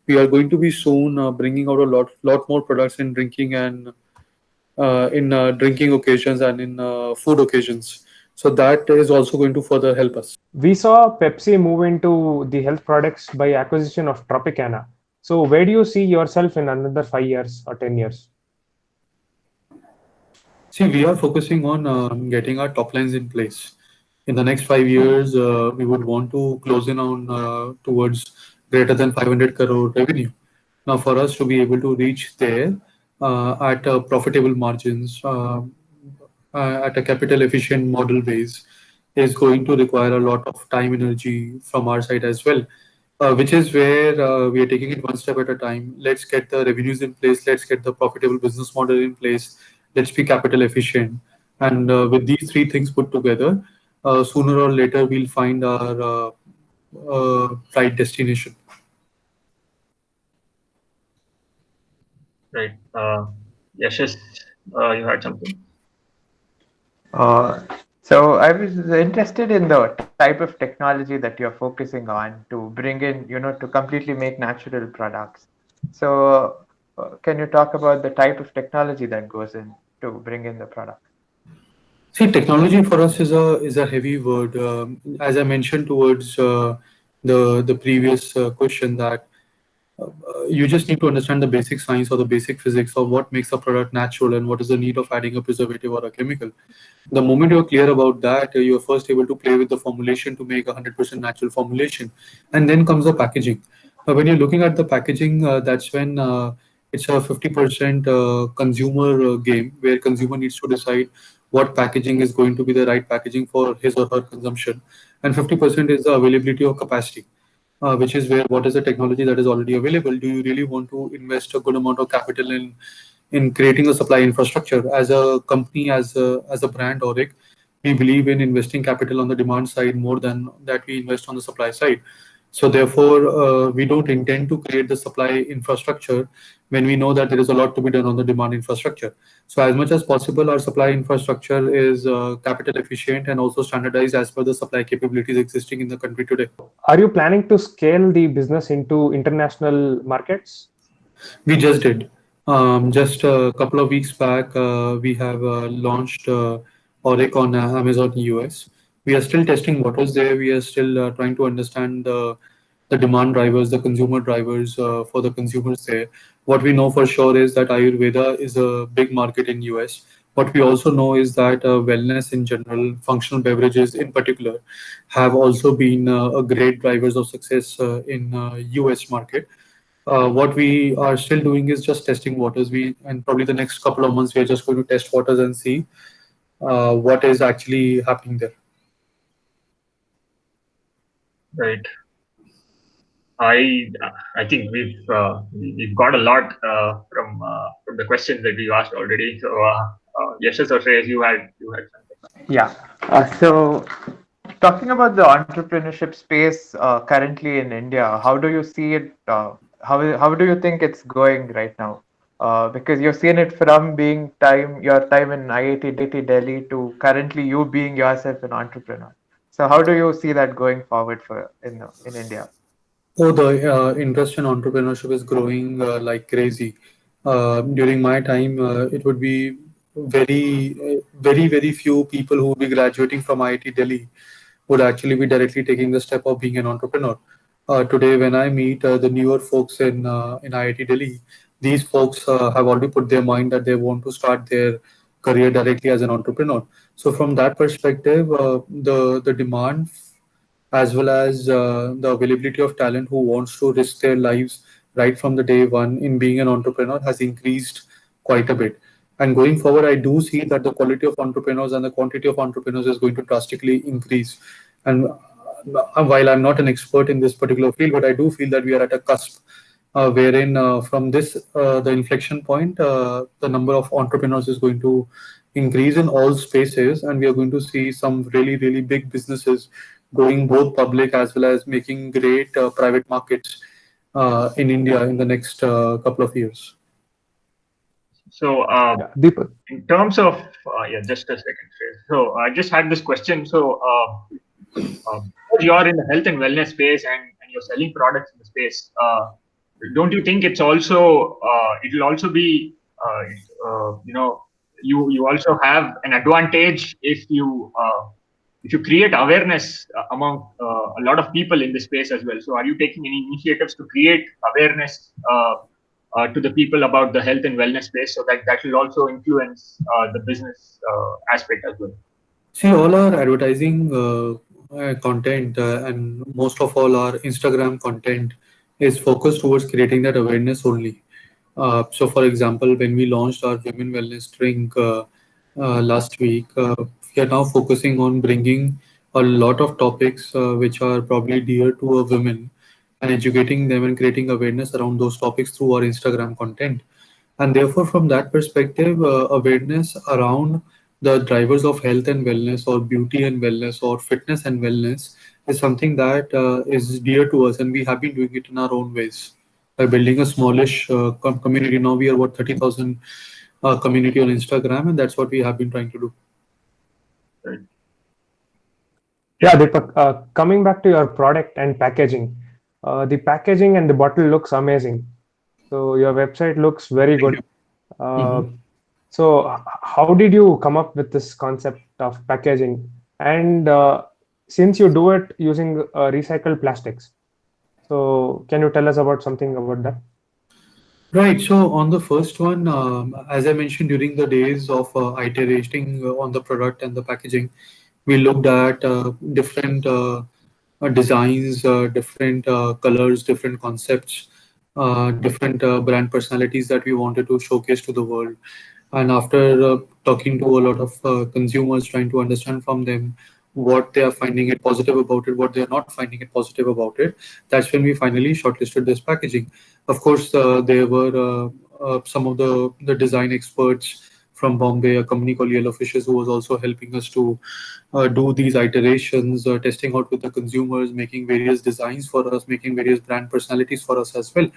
We are going to be soon bringing out a lot more products in drinking and in drinking occasions and in food occasions. So that is also going to further help us. We saw Pepsi move into the health products by acquisition of Tropicana. So where do you see yourself in another 5 years or 10 years? See, we are focusing on getting our top lines in place. In the next 5 years, we would want to close in on towards greater than 500 crore revenue. Now, for us to be able to reach there at profitable margins, at a capital efficient model base, is going to require a lot of time, energy from our side as well. Which is where we are taking it one step at a time. Let's get the revenues in place. Let's get the profitable business model in place. Let's be capital efficient. And with these three things put together, sooner or later we'll find our right destination. Right. Yashish, you had something. So I was interested in the type of technology that you're focusing on to bring in, to completely make natural products. So can you talk about the type of technology that goes in to bring in the product? See, technology for us is a heavy word. As I mentioned towards the previous question, that you just need to understand the basic science or the basic physics of what makes a product natural and what is the need of adding a preservative or a chemical. The moment you're clear about that, you're first able to play with the formulation to make 100% natural formulation, and then comes the packaging. When you're looking at the packaging, that's when it's a 50% consumer game, where consumer needs to decide what packaging is going to be the right packaging for his or her consumption, and 50% is the availability of capacity, which is where what is the technology that is already available. Do you really want to invest a good amount of capital in creating a supply infrastructure? As a company, as a brand, Auric, we believe in investing capital on the demand side more than that we invest on the supply side. So therefore, we don't intend to create the supply infrastructure when we know that there is a lot to be done on the demand infrastructure. So as much as possible, our supply infrastructure is capital efficient and also standardized as per the supply capabilities existing in the country today. Are you planning to scale the business into international markets? We just did. Just a couple of weeks back, we have launched Auric on Amazon US. We are still testing waters there. We are still trying to understand the demand drivers, the consumer drivers for the consumers there. What we know for sure is that Ayurveda is a big market in US. What we also know is that wellness in general, functional beverages in particular, have also been a great drivers of success in US market. What we are still doing is just testing waters. And probably the next couple of months we are just going to test waters and see what is actually happening there. Right. I think we've got a lot from the questions that we asked already. So Yashish or Shreyas, you had something. Yeah. So talking about the entrepreneurship space currently in India, how do you see it? How do you think it's going right now? Because you've seen it from being your time in IIT Delhi to currently you being yourself an entrepreneur. So how do you see that going forward in India? Oh, the interest in entrepreneurship is growing like crazy. During my time, it would be very few people who would be graduating from IIT Delhi would actually be directly taking the step of being an entrepreneur. Today, when I meet the newer folks in IIT Delhi, these folks have already put their mind that they want to start their career directly as an entrepreneur. So, from that perspective, the demand as well as the availability of talent who wants to risk their lives right from the day one in being an entrepreneur has increased quite a bit. And going forward, I do see that the quality of entrepreneurs and the quantity of entrepreneurs is going to drastically increase. And while I'm not an expert in this particular field, but I do feel that we are at a cusp wherein from this, the inflection point, the number of entrepreneurs is going to increase in all spaces, and we are going to see some really big businesses going both public as well as making great private markets in India in the next couple of years. So Deepak. in terms of just a second, Shreyas. So I just had this question. So because you're in the health and wellness space and you're selling products in the space, don't you think it'll also be you also have an advantage if you create awareness among a lot of people in the space as well. So are you taking any initiatives to create awareness to the people about the health and wellness space, so that will also influence the business aspect as well? See, all our advertising content and most of all our Instagram content is focused towards creating that awareness only. So, for example, when we launched our women wellness drink last week, we are now focusing on bringing a lot of topics which are probably dear to a women and educating them and creating awareness around those topics through our Instagram content. And therefore, from that perspective, awareness around the drivers of health and wellness, or beauty and wellness, or fitness and wellness is something that is dear to us, and we have been doing it in our own ways by building a smallish community. Now we are what 30,000 community on Instagram, and that's what we have been trying to do. Right. Yeah, Deepak, coming back to your product and packaging, the packaging and the bottle looks amazing. So your website looks very Thank you. good. So how did you come up with this concept of packaging? And since you do it using recycled plastics, so can you tell us about something about that? Right. So on the first one, as I mentioned during the days of iterating on the product and the packaging, we looked at different designs, different colors, different concepts, different brand personalities that we wanted to showcase to the world. And after talking to a lot of consumers, trying to understand from them what they are finding it positive about it, what they are not finding it positive about it, that's when we finally shortlisted this packaging. Of course, there were some of the design experts from Bombay, a company called Yellow Fishes, who was also helping us to do these iterations, testing out with the consumers, making various designs for us, making various brand personalities for us as well.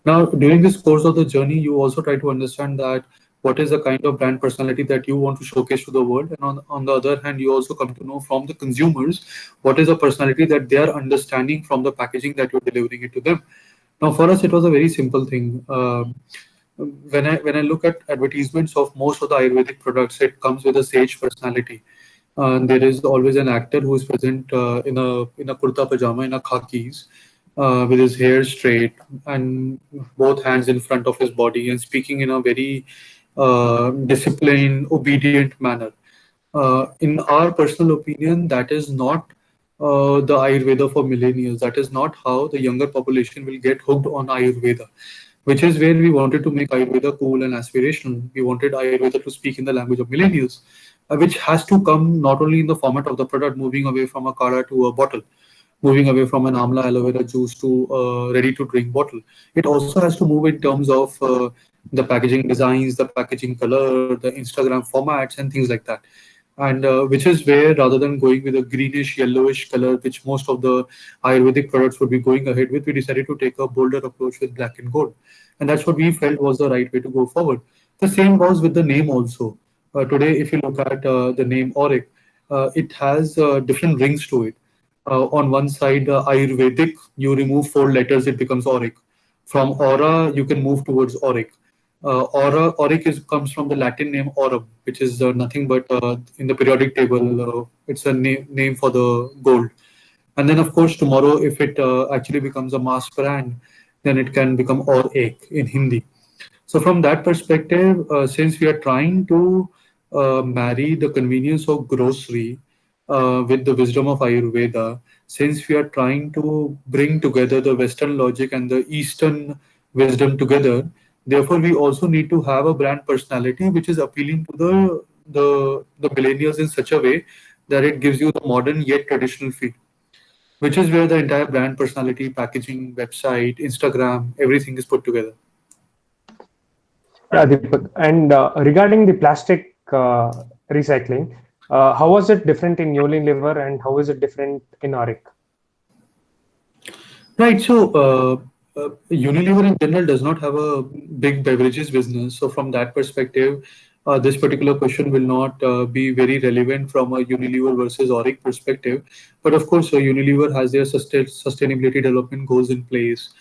Now, during this course of the journey, you also try to understand that what is the kind of brand personality that you want to showcase to the world. And on the other hand, you also come to know from the consumers what is the personality that they are understanding from the packaging that you're delivering it to them. Now, for us, it was a very simple thing. When I look at advertisements of most of the Ayurvedic products, it comes with a sage personality. There is always an actor who is present in a kurta pajama, in a khakis, with his hair straight and both hands in front of his body, and speaking in a very disciplined, obedient manner. In our personal opinion, that is not the Ayurveda for millennials. That is not how the younger population will get hooked on Ayurveda, which is where we wanted to make Ayurveda cool and aspirational. We wanted Ayurveda to speak in the language of millennials, which has to come not only in the format of the product, moving away from a kara to a bottle, moving away from an amla aloe vera juice to a ready to drink bottle. It also has to move in terms of the packaging designs, the packaging color, the Instagram formats, and things like that. And which is where, rather than going with a greenish yellowish color, which most of the Ayurvedic products would be going ahead with, we decided to take a bolder approach with black and gold. And that's what we felt was the right way to go forward. The same goes with the name also. Today, if you look at the name Auric, it has different rings to it. On one side, Ayurvedic, you remove four letters, it becomes Auric. From aura, you can move towards Auric. Auric comes from the Latin name aurum, which is nothing but in the periodic table, it's a name for the gold. And then, of course, tomorrow, if it actually becomes a mass brand, then it can become Auric in Hindi. So from that perspective, since we are trying to marry the convenience of grocery with the wisdom of Ayurveda, since we are trying to bring together the Western logic and the Eastern wisdom together, therefore we also need to have a brand personality which is appealing to the millennials in such a way that it gives you the modern yet traditional feel, which is where the entire brand personality, packaging, website, Instagram, everything is put together. Yeah, Deepak. And regarding the plastic recycling, how was it different in Unilever and how is it different in Auric? Right. So, Unilever in general does not have a big beverages business. So, from that perspective, this particular question will not be very relevant from a Unilever versus Auric perspective. But of course, Unilever has their sustainability development goals in place.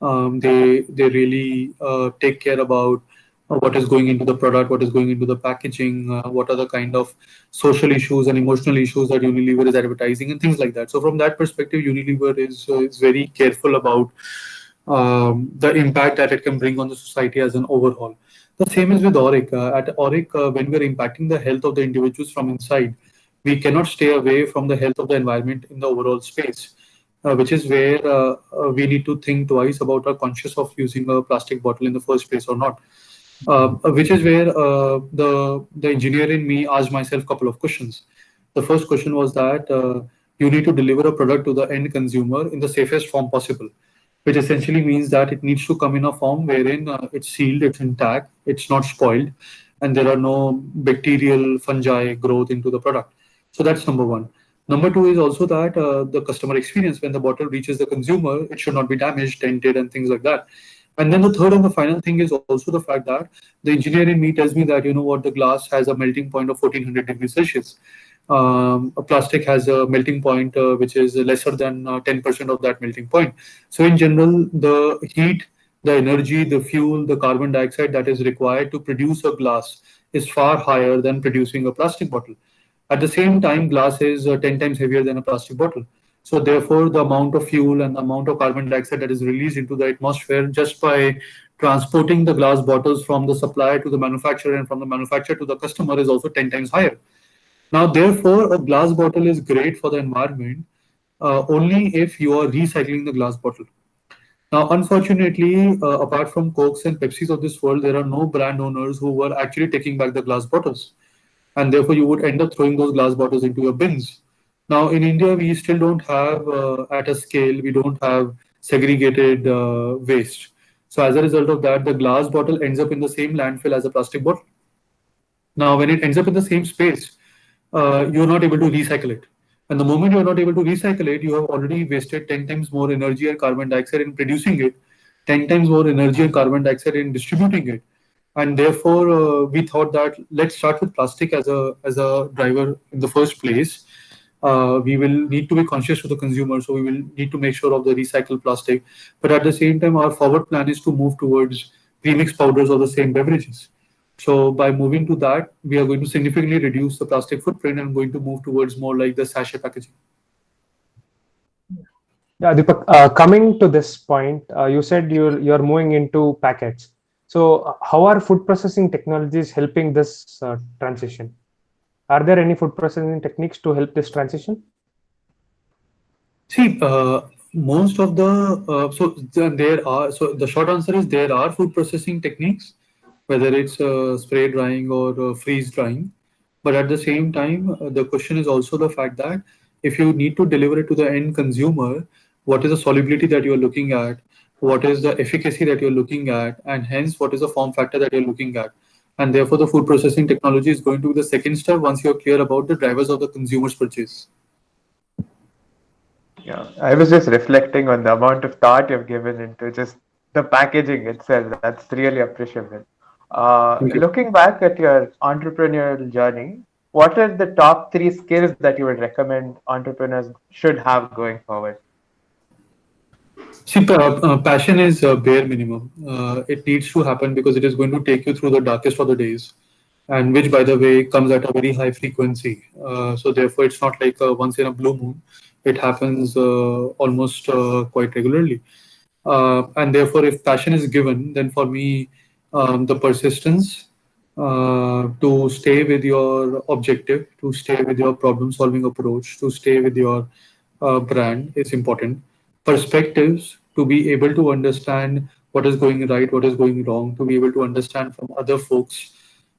They really take care about what is going into the product, what is going into the packaging, what are the kind of social issues and emotional issues that Unilever is advertising, and things like that. So from that perspective, Unilever is very careful about the impact that it can bring on the society as an overall. The same is with Auric. At Auric, when we are impacting the health of the individuals from inside, we cannot stay away from the health of the environment in the overall space, which is where we need to think twice about our conscious of using a plastic bottle in the first place or not. Which is where the engineer in me asked myself a couple of questions. The first question was that you need to deliver a product to the end consumer in the safest form possible, which essentially means that it needs to come in a form wherein it's sealed, it's intact, it's not spoiled, and there are no bacterial fungi growth into the product. So that's number one. Number two is also that the customer experience when the bottle reaches the consumer, it should not be damaged, dented, and things like that. And then the third and the final thing is also the fact that the engineer in me tells me that, you know what, the glass has a melting point of 1400 degrees Celsius. A plastic has a melting point which is lesser than 10% of that melting point. So in general, the heat, the energy, the fuel, the carbon dioxide that is required to produce a glass is far higher than producing a plastic bottle. At the same time, glass is 10 times heavier than a plastic bottle. So therefore, the amount of fuel and the amount of carbon dioxide that is released into the atmosphere just by transporting the glass bottles from the supplier to the manufacturer and from the manufacturer to the customer is also 10 times higher. Now, therefore, a glass bottle is great for the environment only if you are recycling the glass bottle. Now, unfortunately, apart from Cokes and Pepsis of this world, there are no brand owners who were actually taking back the glass bottles. And therefore, you would end up throwing those glass bottles into your bins. Now, in India, we still don't have, at a scale, we don't have segregated waste. So, as a result of that, the glass bottle ends up in the same landfill as a plastic bottle. Now, when it ends up in the same space, you're not able to recycle it. And the moment you're not able to recycle it, you have already wasted 10 times more energy and carbon dioxide in producing it, 10 times more energy and carbon dioxide in distributing it. And therefore, we thought that let's start with plastic as a driver in the first place. We will need to be conscious of the consumer, so we will need to make sure of the recycled plastic. But at the same time, our forward plan is to move towards premix powders of the same beverages. So by moving to that, we are going to significantly reduce the plastic footprint and going to move towards more like the sachet packaging. Yeah, Deepak, coming to this point, you said you're moving into packets. So how are food processing technologies helping this transition? Are there any food processing techniques to help this transition? See, most of there are, so the short answer is there are food processing techniques, whether it's spray drying or freeze drying. But at the same time, the question is also the fact that if you need to deliver it to the end consumer, what is the solubility that you're looking at? What is the efficacy that you're looking at? And hence, what is the form factor that you're looking at? And therefore, the food processing technology is going to be the second step once you're clear about the drivers of the consumer's purchase. Yeah, I was just reflecting on the amount of thought you've given into just the packaging itself. That's really appreciable. Thank you. Looking back at your entrepreneurial journey, what are the top three skills that you would recommend entrepreneurs should have going forward? See, passion is bare minimum. It needs to happen because it is going to take you through the darkest of the days, and which, by the way, comes at a very high frequency. So therefore, it's not like once in a blue moon. It happens almost quite regularly. And therefore, if passion is given, then for me, the persistence to stay with your objective, to stay with your problem-solving approach, to stay with your brand is important. Perspectives to be able to understand what is going right, what is going wrong, to be able to understand from other folks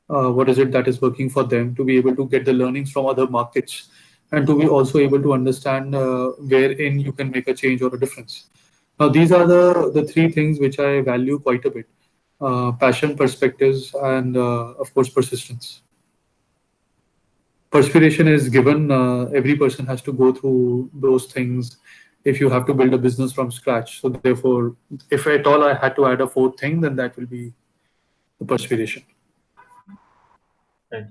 what is it that is working for them, to be able to get the learnings from other markets, and to be also able to understand wherein you can make a change or a difference. Now, these are the three things which I value quite a bit: passion, perspectives, and of course, persistence. Perspiration is given. Every person has to go through those things if you have to build a business from scratch. So, therefore, if at all I had to add a fourth thing, then that will be the perspiration. Right.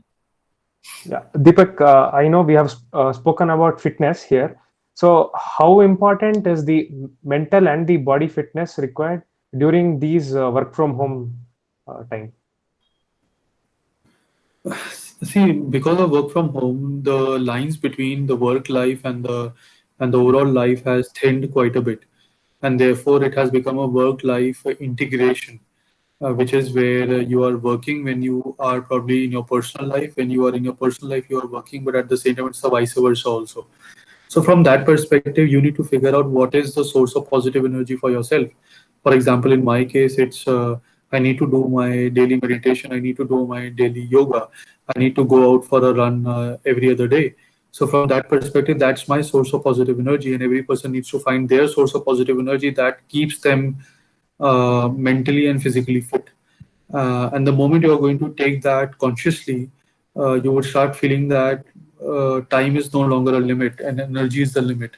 Yeah, Deepak, I know we have spoken about fitness here. So how important is the mental and the body fitness required during these work from home time? See, because of work from home, the lines between the work life and the overall life has thinned quite a bit, and therefore it has become a work life integration. which is where you are working when you are probably in your personal life. When you are in your personal life, you are working, but at the same time, it's the vice versa also. So from that perspective, you need to figure out what is the source of positive energy for yourself. For example, in my case, it's I need to do my daily meditation. I need to do my daily yoga. I need to go out for a run every other day. So from that perspective, that's my source of positive energy, and every person needs to find their source of positive energy that keeps them mentally and physically fit. And the moment you are going to take that consciously, you would start feeling that time is no longer a limit and energy is the limit.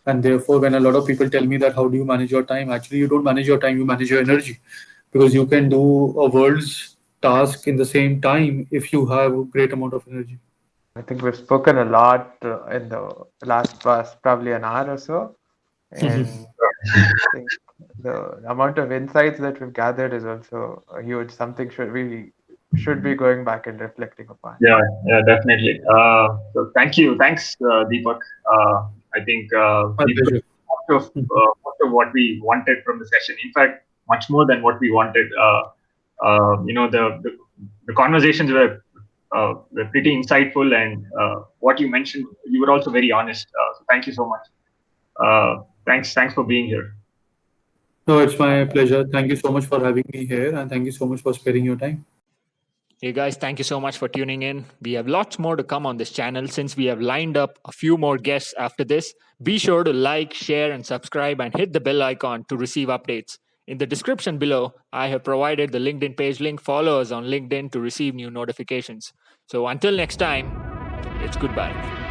And therefore, when a lot of people tell me that how do you manage your time, actually, you don't manage your time, you manage your energy, because you can do a world's task in the same time if you have a great amount of energy. I think we've spoken a lot in the last past probably an hour or so, and I think the amount of insights that we've gathered is also huge. Something should be going back and reflecting upon. Yeah, definitely. So thanks, Deepak. I think My we put pleasure. most of what we wanted from the session. In fact, much more than what we wanted. The conversations were pretty insightful, and what you mentioned, you were also very honest. So thank you so much. Thanks for being here. No, it's my pleasure. Thank you so much for having me here, and thank you so much for sparing your time. Hey guys, thank you so much for tuning in. We have lots more to come on this channel since we have lined up a few more guests after this. Be sure to like, share, and subscribe and hit the bell icon to receive updates. In the description below, I have provided the LinkedIn page link. Follow us on LinkedIn to receive new notifications. So until next time, it's goodbye.